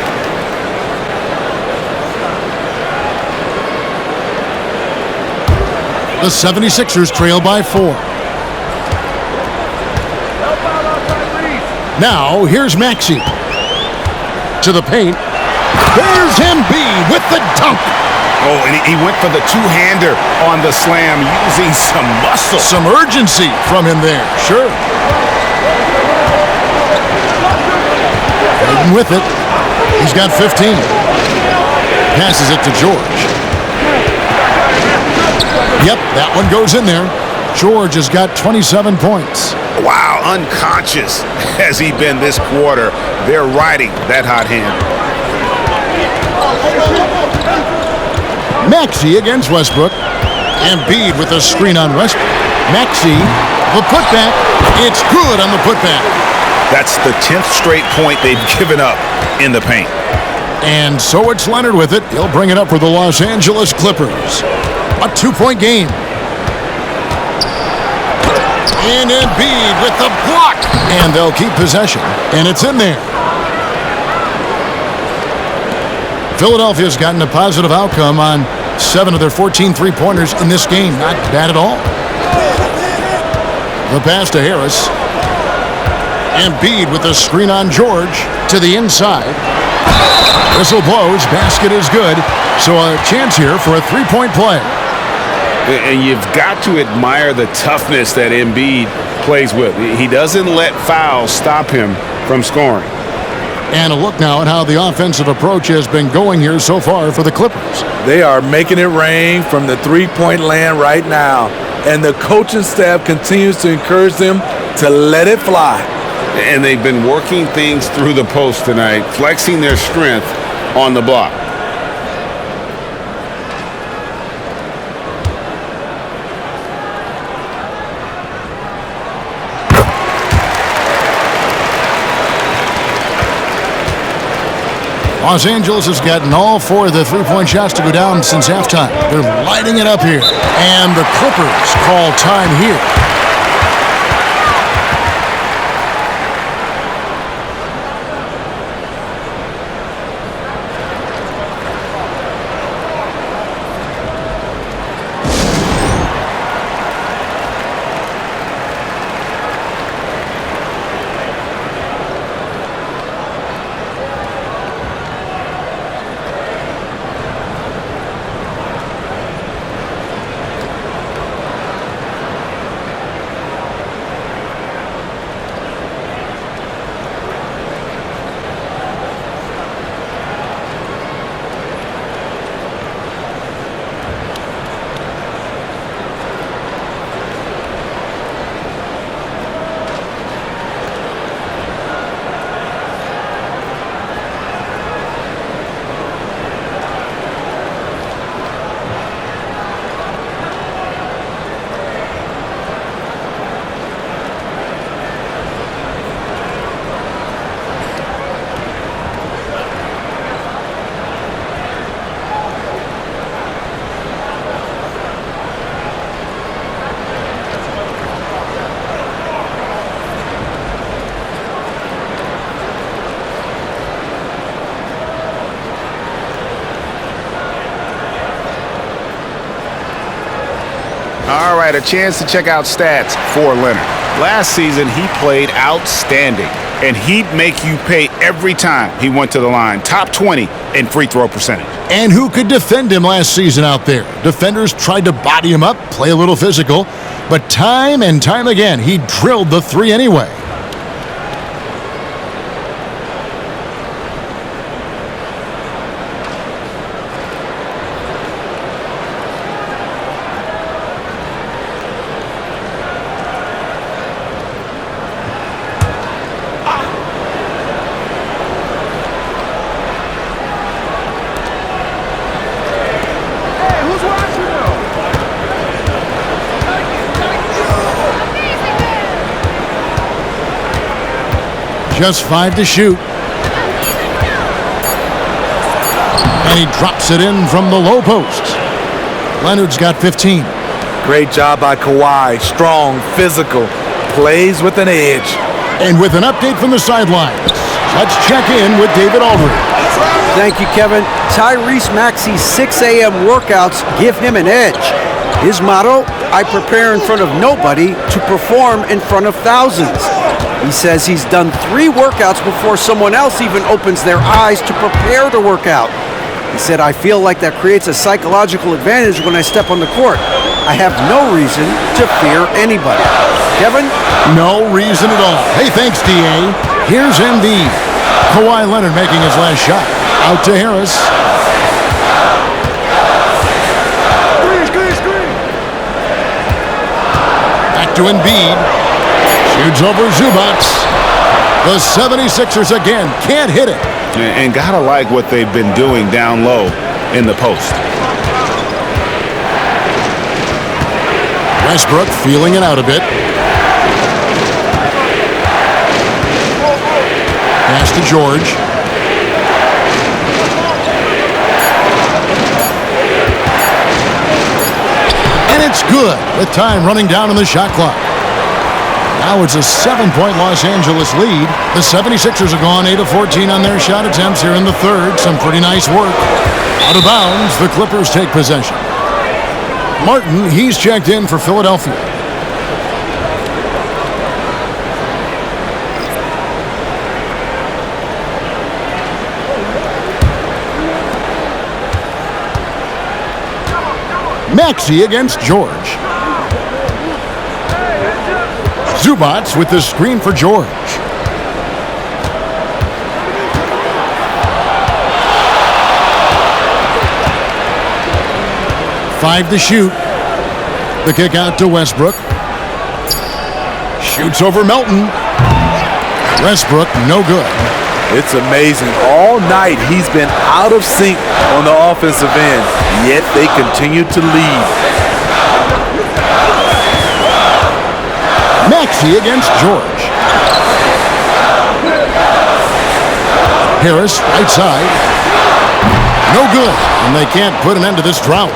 The 76ers trail by 4. Now, here's Maxey. To the paint. There's Embiid with the dunk. Oh, and he went for the two-hander on the slam using some muscle. Some urgency from him there, sure. Harden with it. He's got 15. Passes it to George. Yep, that one goes in there. George has got 27 points. Wow, unconscious has he been this quarter. They're riding that hot hand. Maxey against Westbrook. Embiid with a screen on Westbrook. Maxey, the putback. It's good on the putback. That's the 10th straight point they've given up in the paint. And so it's Leonard with it. He'll bring it up for the Los Angeles Clippers. A 2-point game. And Embiid with the block. And they'll keep possession. And it's in there. Philadelphia's gotten a positive outcome on 7 of their 14 three-pointers in this game. Not bad at all. The pass to Harris. Embiid with the screen on George to the inside. Whistle blows. Basket is good. So a chance here for a three-point play. And you've got to admire the toughness that Embiid plays with. He doesn't let fouls stop him from scoring. And a look now at how the offensive approach has been going here so far for the Clippers. They are making it rain from the three-point land right now. And the coaching staff continues to encourage them to let it fly. And they've been working things through the post tonight, flexing their strength on the block. Los Angeles has gotten all 4 of the three-point shots to go down since halftime. They're lighting it up here. And the Clippers call time here. All right, a chance to check out stats for Leonard. Last season, he played outstanding, and he'd make you pay every time he went to the line. Top 20 in free throw percentage. And who could defend him last season out there? Defenders tried to body him up, play a little physical, but time and time again, he drilled the three anyway. Just 5 to shoot. And he drops it in from the low post. Leonard's got 15. Great job by Kawhi. Strong, physical, plays with an edge. And with an update from the sidelines, let's check in with David Aldridge. Thank you, Kevin. Tyrese Maxey's 6 a.m. workouts give him an edge. His motto, I prepare in front of nobody to perform in front of thousands. He says he's done 3 workouts before someone else even opens their eyes to prepare to work out. He said, I feel like that creates a psychological advantage when I step on the court. I have no reason to fear anybody. Kevin? No reason at all. Hey, thanks, D.A. Here's Embiid. Kawhi Leonard making his last shot. Out to Harris. Back to Embiid. Shoots over Zubac. The 76ers again can't hit it. And gotta like what they've been doing down low in the post. Westbrook feeling it out a bit. Pass to George. good, with time running down on the shot clock. Now it's a 7-point Los Angeles lead. The 76ers have gone 8 of 14 on their shot attempts here in the third. Some pretty nice work. Out of bounds, the Clippers take possession. Martin, he's checked in for Philadelphia. Maxey against George. Zubats with the screen for George. Five to shoot. The kick out to Westbrook. Shoots over Melton. Westbrook, no good. It's amazing. All night he's been out of sync on the offensive end, yet they continue to lead. Maxey against George. Harris, right side. No good, and they can't put an end to this drought.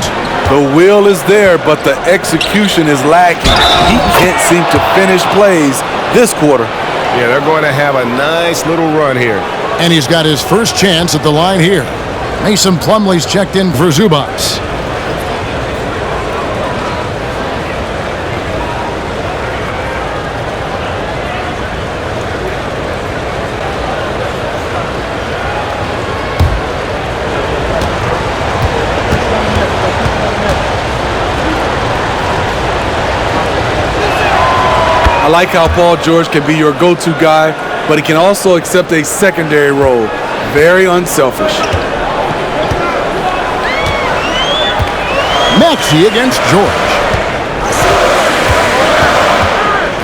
The will is there, but the execution is lacking. He can't seem to finish plays this quarter. Yeah, they're going to have a nice little run here. And he's got his first chance at the line here. Mason Plumlee's checked in for Zubats. I like how Paul George can be your go-to guy, but he can also accept a secondary role. Very unselfish. Maxey against George.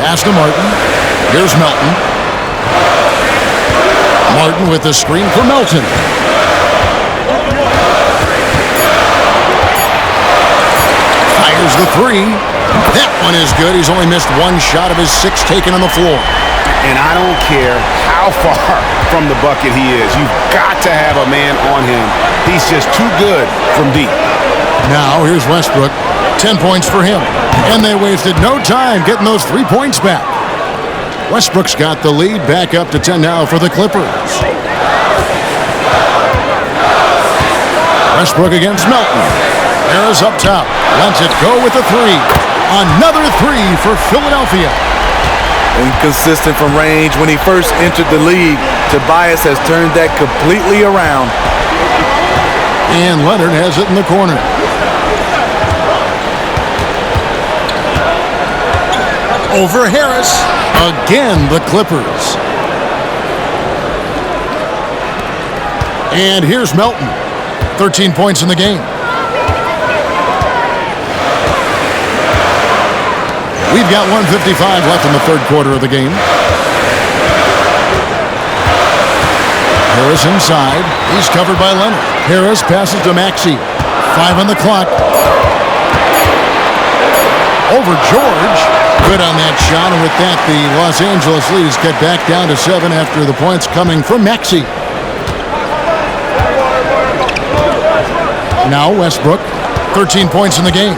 Pass to Martin. Here's Melton. Martin with the screen for Melton. Fires the three. That one is good. He's only missed one shot of his 6 taken on the floor. And I don't care how far from the bucket he is. You've got to have a man on him. He's just too good from deep. Now here's Westbrook. 10 points for him. And they wasted no time getting those 3 points back. Westbrook's got the lead back up to 10 now for the Clippers. Westbrook against Melton. Harris up top. Lets it go with the 3. Another 3 for Philadelphia. Inconsistent from range when he first entered the league. Tobias has turned that completely around. And Leonard has it in the corner. Over Harris. Again, the Clippers. And here's Melton. 13 points in the game. We've got 1:55 left in the third quarter of the game. Harris inside. He's covered by Leonard. Harris passes to Maxey. 5 on the clock. Over George. Good on that shot, and with that, the Los Angeles lead is cut back down to 7 after the points coming from Maxey. Now Westbrook. 13 points in the game.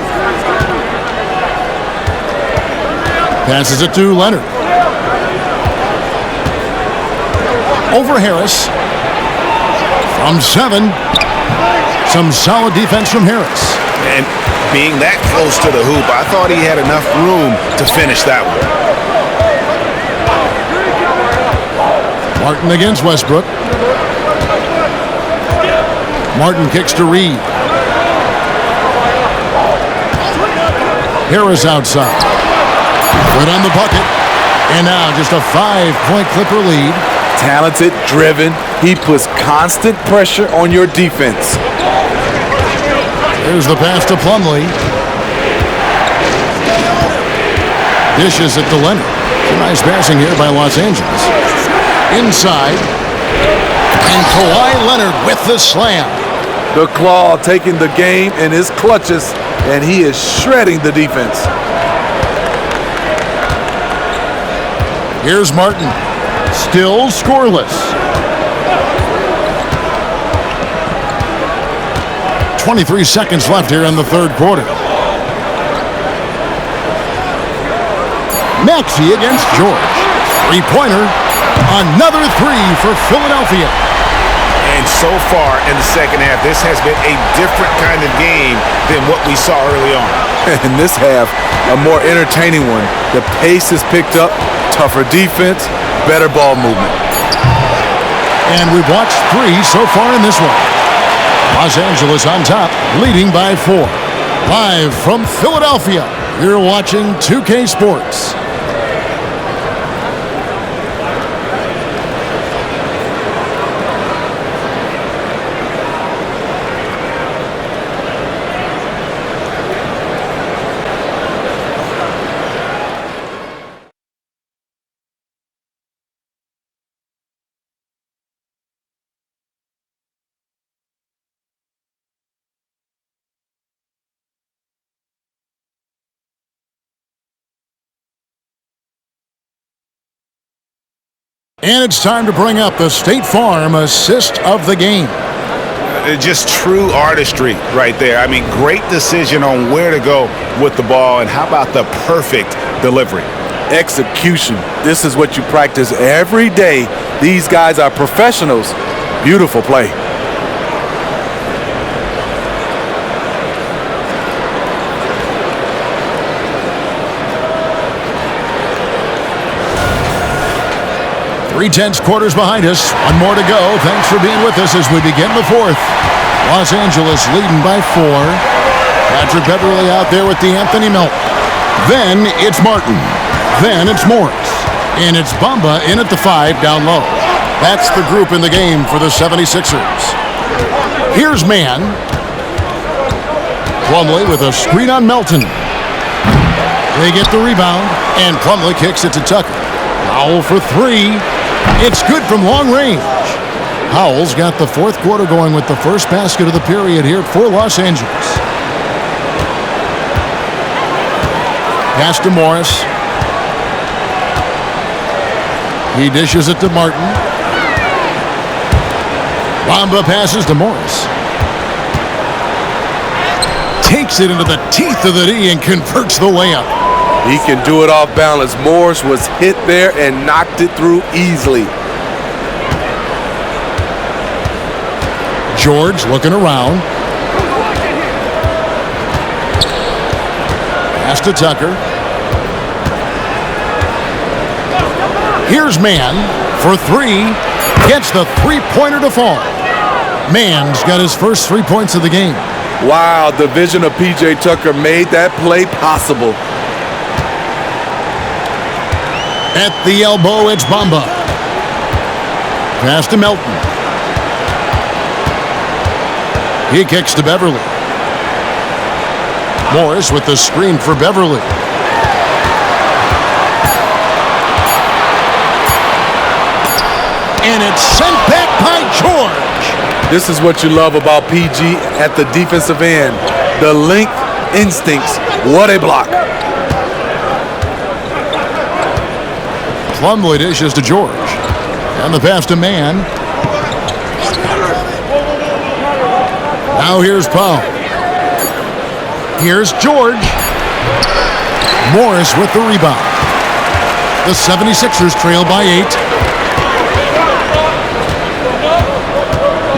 Passes it to Leonard. Over Harris. From 7. Some solid defense from Harris. And being that close to the hoop, I thought he had enough room to finish that one. Martin against Westbrook. Martin kicks to Reed. Harris outside. Good on the bucket. And now just a 5-point Clipper lead. Talented, driven. He puts constant pressure on your defense. Here's the pass to Plumlee. Dishes it to Leonard. Some nice passing here by Los Angeles. Inside. And Kawhi Leonard with the slam. The Claw taking the game in his clutches, and he is shredding the defense. Here's Martin. Still scoreless. 23 seconds left here in the third quarter. Maxey against George. Three-pointer. Another three for Philadelphia. And so far in the second half, this has been a different kind of game than what we saw early on. In this half, a more entertaining one. The pace is picked up, tougher defense, better ball movement. And we've watched three so far in this one. Los Angeles on top, leading by 4. Live from Philadelphia, you're watching 2K Sports. And it's time to bring up the State Farm assist of the game. Just true artistry right there. I mean, great decision on where to go with the ball, and how about the perfect delivery? Execution. This is what you practice every day. These guys are professionals. Beautiful play. Three-tenths quarters behind us. One more to go. Thanks for being with us as we begin the fourth. Los Angeles leading by 4. Patrick Beverly out there with DeAnthony Melton. Then it's Martin. Then it's Morris. And it's Bamba in at the 5 down low. That's the group in the game for the 76ers. Here's Mann. Plumlee with a screen on Melton. They get the rebound, and Plumlee kicks it to Tucker. Powell for 3. It's good from long range. Howell's got the fourth quarter going with the first basket of the period here for Los Angeles. Pass to Morris. He dishes it to Martin. Bamba passes to Morris. Takes it into the teeth of the D and converts the layup. He can do it off balance. Morris was hit there and knocked it through easily. George looking around. Pass to Tucker. Here's Mann for 3. Gets the three-pointer to fall. Mann's got his first 3 points of the game. Wow, the vision of P.J. Tucker made that play possible. At the elbow, it's Bamba. Pass to Melton. He kicks to Beverly. Morris with the screen for Beverly. And it's sent back by George. This is what you love about PG at the defensive end. The length, instincts. What a block. Plumlee dishes to George. And the pass to Mann. Now here's Powell. Here's George. Morris with the rebound. The 76ers trail by 8.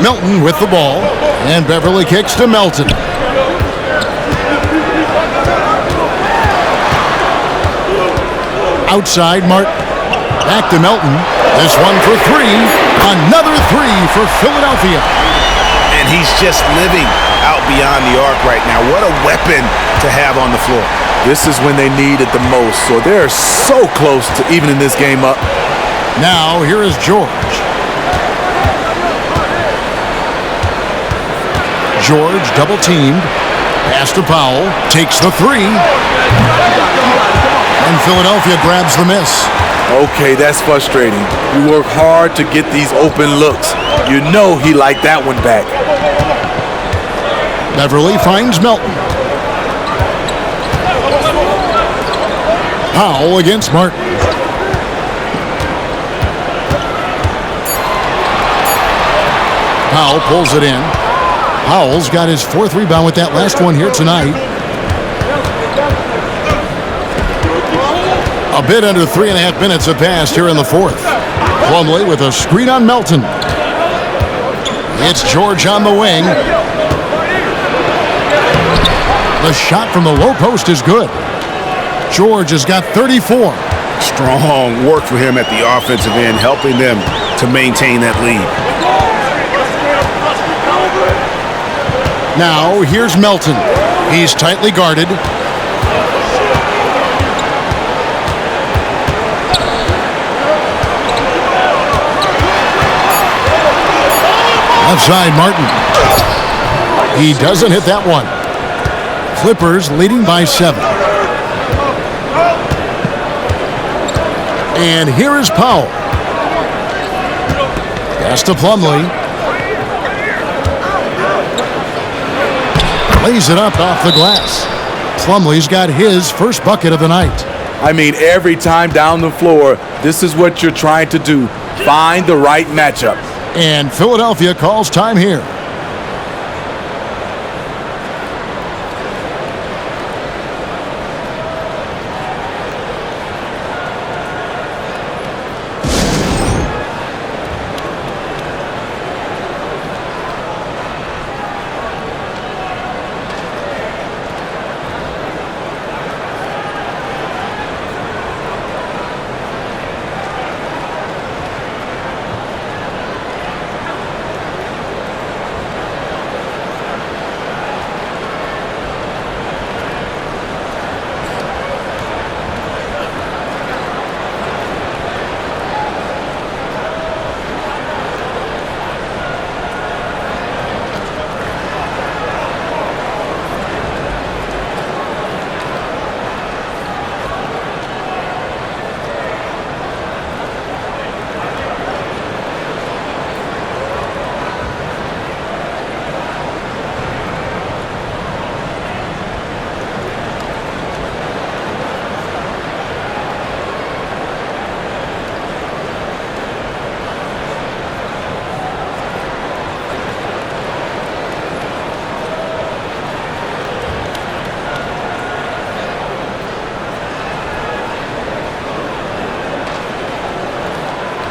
Melton with the ball. And Beverly kicks to Melton. Outside, Martin. Back to Melton. This one for 3. Another 3 for Philadelphia. And he's just living out beyond the arc right now. What a weapon to have on the floor. This is when they need it the most. So they're so close to evening this game up. Now here is George. George double teamed. Pass to Powell. Takes the 3. And Philadelphia grabs the miss. Okay, that's frustrating. You work hard to get these open looks. You know he liked that one back. Beverly finds Melton. Powell against Martin. Powell pulls it in. Powell's got his 4th rebound with that last one here tonight. A bit under 3.5 minutes have passed here in the fourth. Plumlee with a screen on Melton. It's George on the wing. The shot from the low post is good. George has got 34. Strong work for him at the offensive end, helping them to maintain that lead. Now, here's Melton. He's tightly guarded. Left side, Martin. He doesn't hit that one. Clippers leading by 7. And here is Powell. Pass to Plumlee. Lays it up off the glass. Plumlee's got his first bucket of the night. I mean, every time down the floor, this is what you're trying to do. Find the right matchup. And Philadelphia calls time here.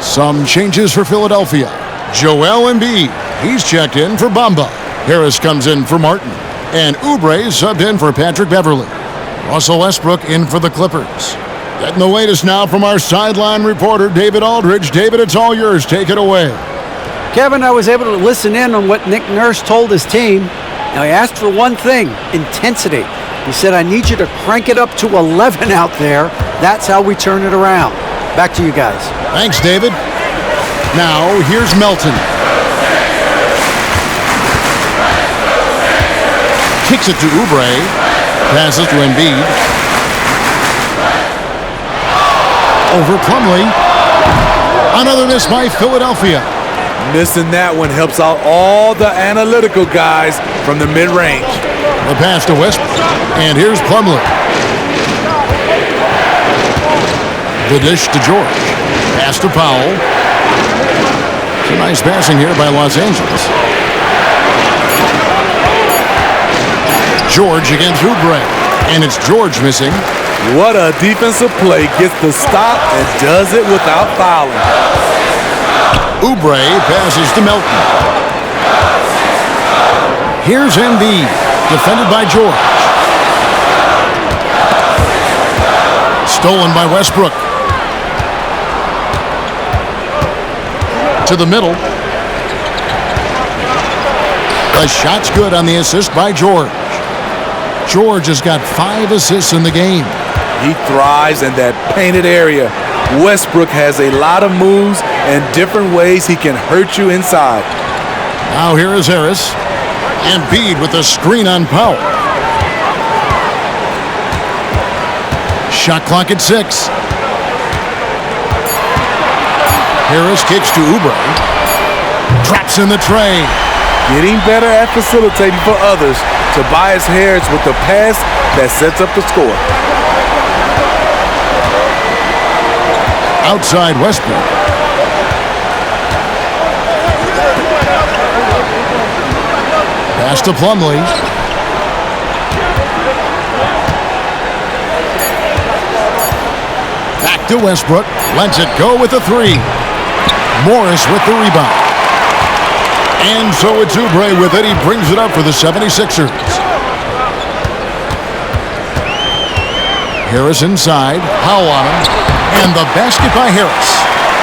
Some changes for Philadelphia. Joel Embiid, he's checked in for Bamba. Harris comes in for Martin. And Oubre subbed in for Patrick Beverley. Russell Westbrook in for the Clippers. Getting the latest now from our sideline reporter, David Aldridge. David, it's all yours. Take it away. Kevin, I was able to listen in on what Nick Nurse told his team. Now, he asked for one thing, intensity. He said, I need you to crank it up to 11 out there. That's how we turn it around. Back to you guys. Thanks, David. Now, here's Melton. Kicks it to Oubre. Passes to Embiid. Over Plumlee. Another miss by Philadelphia. Missing that one helps out all the analytical guys from the mid-range. The pass to Westbrook. And here's Plumlee. The dish to George. Pass to Powell. Some nice passing here by Los Angeles. George against Oubre. And it's George missing. What a defensive play. Gets the stop and does it without fouling. Oubre passes to Melton. Here's Embiid. Defended by George. Stolen by Westbrook. To the middle. The shot's good on the assist by George. George has got 5 assists in the game. He thrives in that painted area. Westbrook has a lot of moves and different ways he can hurt you inside. Now here is Harris. Embiid with the screen on Powell. Shot clock at 6. Harris kicks to Oubre. Traps in the tray. Getting better at facilitating for others. Tobias Harris with the pass that sets up the score. Outside Westbrook. Pass to Plumlee. to Westbrook. Lets it go with a three. Morris with the rebound. And so it's Oubre with it. He brings it up for the 76ers. Harris inside. Powell on him. And the basket by Harris.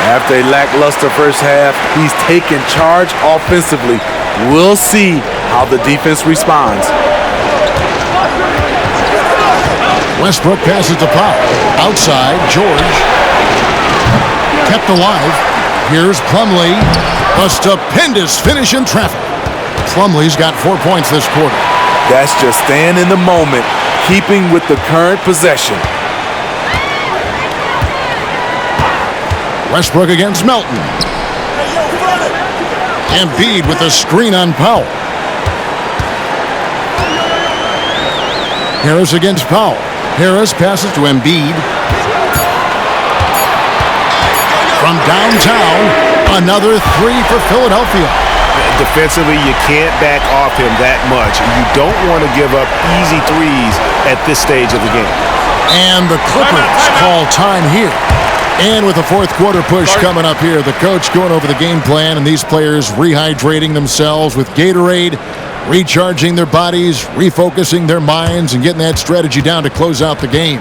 After a lackluster first half, he's taken charge offensively. We'll see how the defense responds. Westbrook passes to Powell. Outside, George. Kept alive. Here's Plumlee. A stupendous finish in traffic. Plumlee's got 4 points this quarter. That's just staying in the moment, keeping with the current possession. Westbrook against Melton. Embiid with a screen on Powell. Harris against Powell. Harris passes to Embiid. From downtown, another three for Philadelphia. Defensively, you can't back off him that much. You don't want to give up easy threes at this stage of the game. And the Clippers call time here. And with the fourth quarter push coming up here, the coach going over the game plan and these players rehydrating themselves with Gatorade, recharging their bodies, refocusing their minds, and getting that strategy down to close out the game.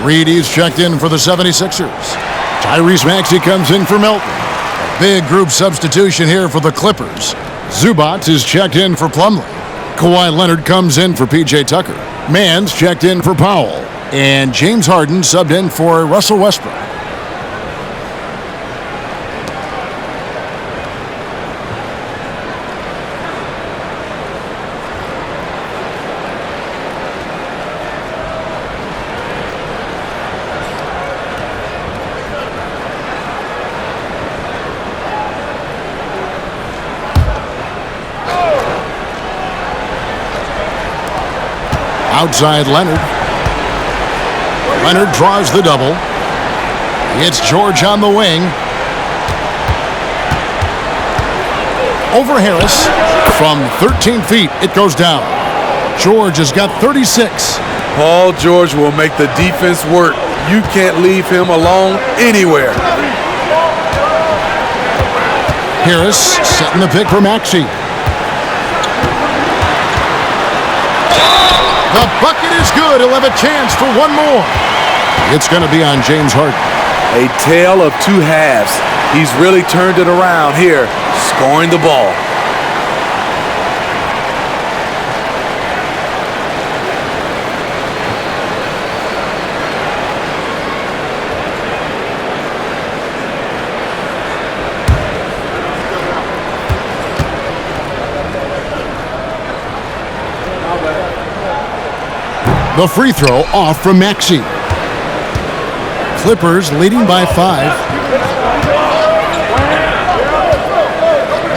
Reedy's checked in for the 76ers. Tyrese Maxey comes in for Melton. Big group substitution here for the Clippers. Zubac is checked in for Plumlee. Kawhi Leonard comes in for P.J. Tucker. Mann's checked in for Powell. And James Harden subbed in for Russell Westbrook. Outside Leonard. Leonard draws the double. It's George on the wing. Over Harris. From 13 feet, it goes down. George has got 36. Paul George will make the defense work. You can't leave him alone anywhere. Harris setting the pick for Maxey. The bucket is good. He'll have a chance for one more. It's going to be on James Harden. A tale of two halves. He's really turned it around here, scoring the ball. The free throw off from Maxey. Clippers leading by 5.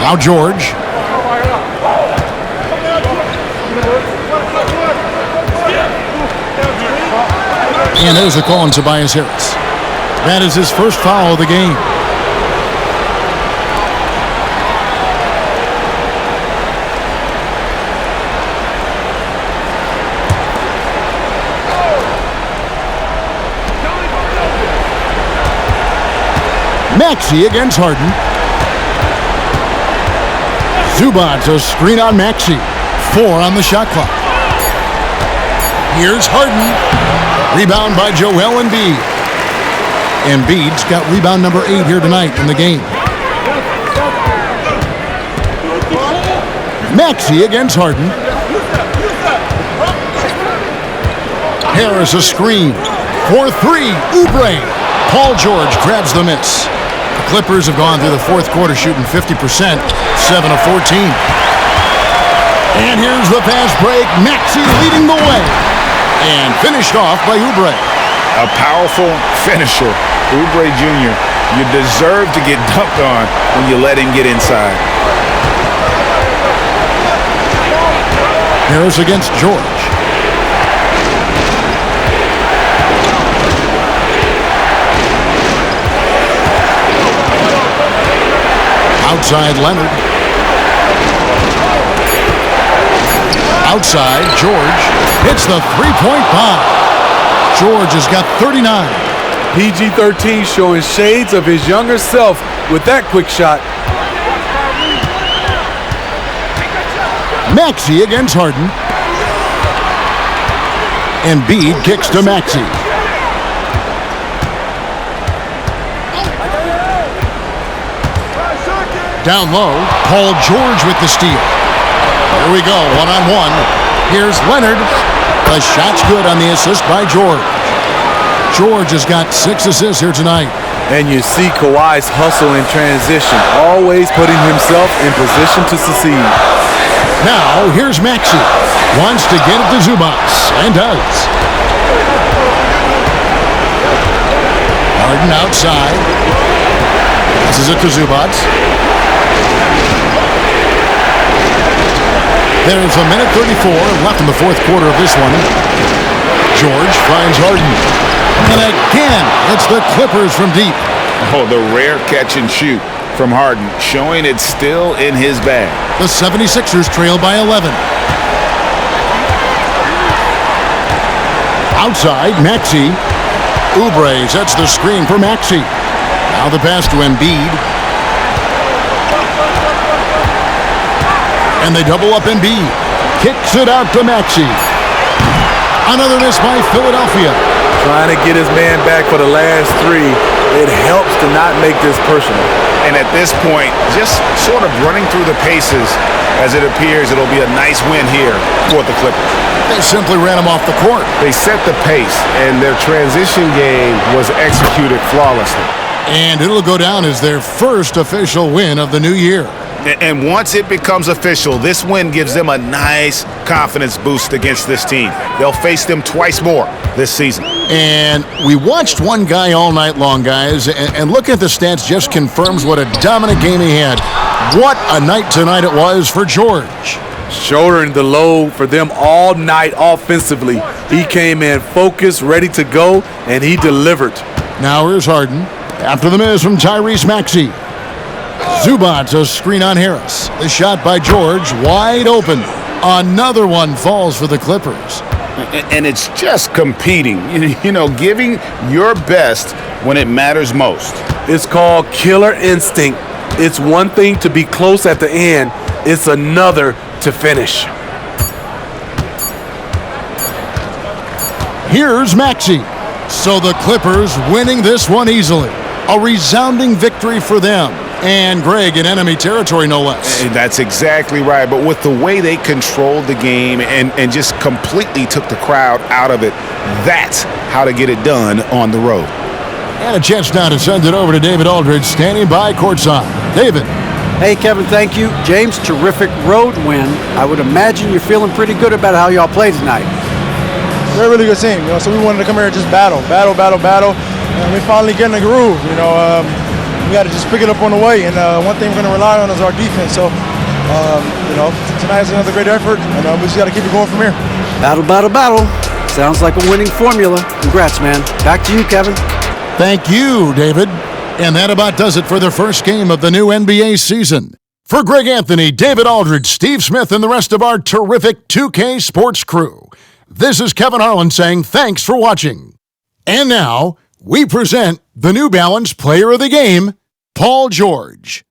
Now George. And there's the call on Tobias Harris. That is his first foul of the game. Maxey against Harden. Zubac's a screen on Maxey. 4 on the shot clock. Here's Harden. Rebound by Joel Embiid. Embiid's got rebound number 8 here tonight in the game. Maxey against Harden. Harris a screen. For 3, Oubre. Paul George grabs the miss. The Clippers have gone through the fourth quarter shooting 50%, 7 of 14. And here's the fast break. Maxey leading the way. And finished off by Oubre. A powerful finisher. Oubre Jr., you deserve to get dunked on when you let him get inside. Harris against George. Outside Leonard. Outside George hits the three-point bomb. George has got 39. PG-13 showing shades of his younger self with that quick shot. Maxey against Harden. Embiid kicks to Maxey. Down low, Paul George with the steal. Here we go, one-on-one. Here's Leonard. The shot's good on the assist by George. George has got 6 assists here tonight. And you see Kawhi's hustle in transition, always putting himself in position to succeed. Now, here's Maxey. Wants to get it to Zubac, and does. Harden outside. Passes it to Zubac. There's a minute 34 left in the fourth quarter of this one. George finds Harden. And again, it's the Clippers from deep. Oh, the rare catch and shoot from Harden, showing it's still in his bag. The 76ers trail by 11. Outside, Maxey. Oubre sets the screen for Maxey. Now the pass to Embiid. And they double up Embiid. Kicks it out to Maxey. Another miss by Philadelphia. Trying to get his man back for the last 3. It helps to not make this personal. And at this point, just sort of running through the paces, as it appears it'll be a nice win here for the Clippers. They simply ran him off the court. They set the pace, and their transition game was executed flawlessly. And it'll go down as their first official win of the new year. And once it becomes official, this win gives them a nice confidence boost against this team. They'll face them twice more this season. And we watched one guy all night long, guys, and looking at the stats just confirms what a dominant game he had. What a night tonight it was for George. Shouldering the load for them all night offensively. He came in focused, ready to go, and he delivered. Now here's Harden. After the miss from Tyrese Maxey. Zubac a screen on Harris. The shot by George, wide open. Another one falls for the Clippers. And it's just competing, you know, giving your best when it matters most. It's called killer instinct. It's one thing to be close at the end. It's another to finish. Here's Maxey. So the Clippers winning this one easily. A resounding victory for them. And Greg in enemy territory, no less. That's exactly right. But with the way they controlled the game and just completely took the crowd out of it, that's how to get it done on the road. And a chance now to send it over to David Aldridge, standing by courtside. David. Hey, Kevin, thank you. James, terrific road win. I would imagine you're feeling pretty good about how y'all played tonight. We're a really good team, so we wanted to come here and just battle. And we finally get in the groove, We got to just pick it up on the way, and one thing we're going to rely on is our defense. So, tonight's another great effort, and we just got to keep it going from here. Battle. Sounds like a winning formula. Congrats, man. Back to you, Kevin. Thank you, David. And that about does it for the first game of the new NBA season. For Greg Anthony, David Aldridge, Steve Smith, and the rest of our terrific 2K sports crew, this is Kevin Harlan saying thanks for watching. And now, we present the New Balance Player of the Game, Paul George.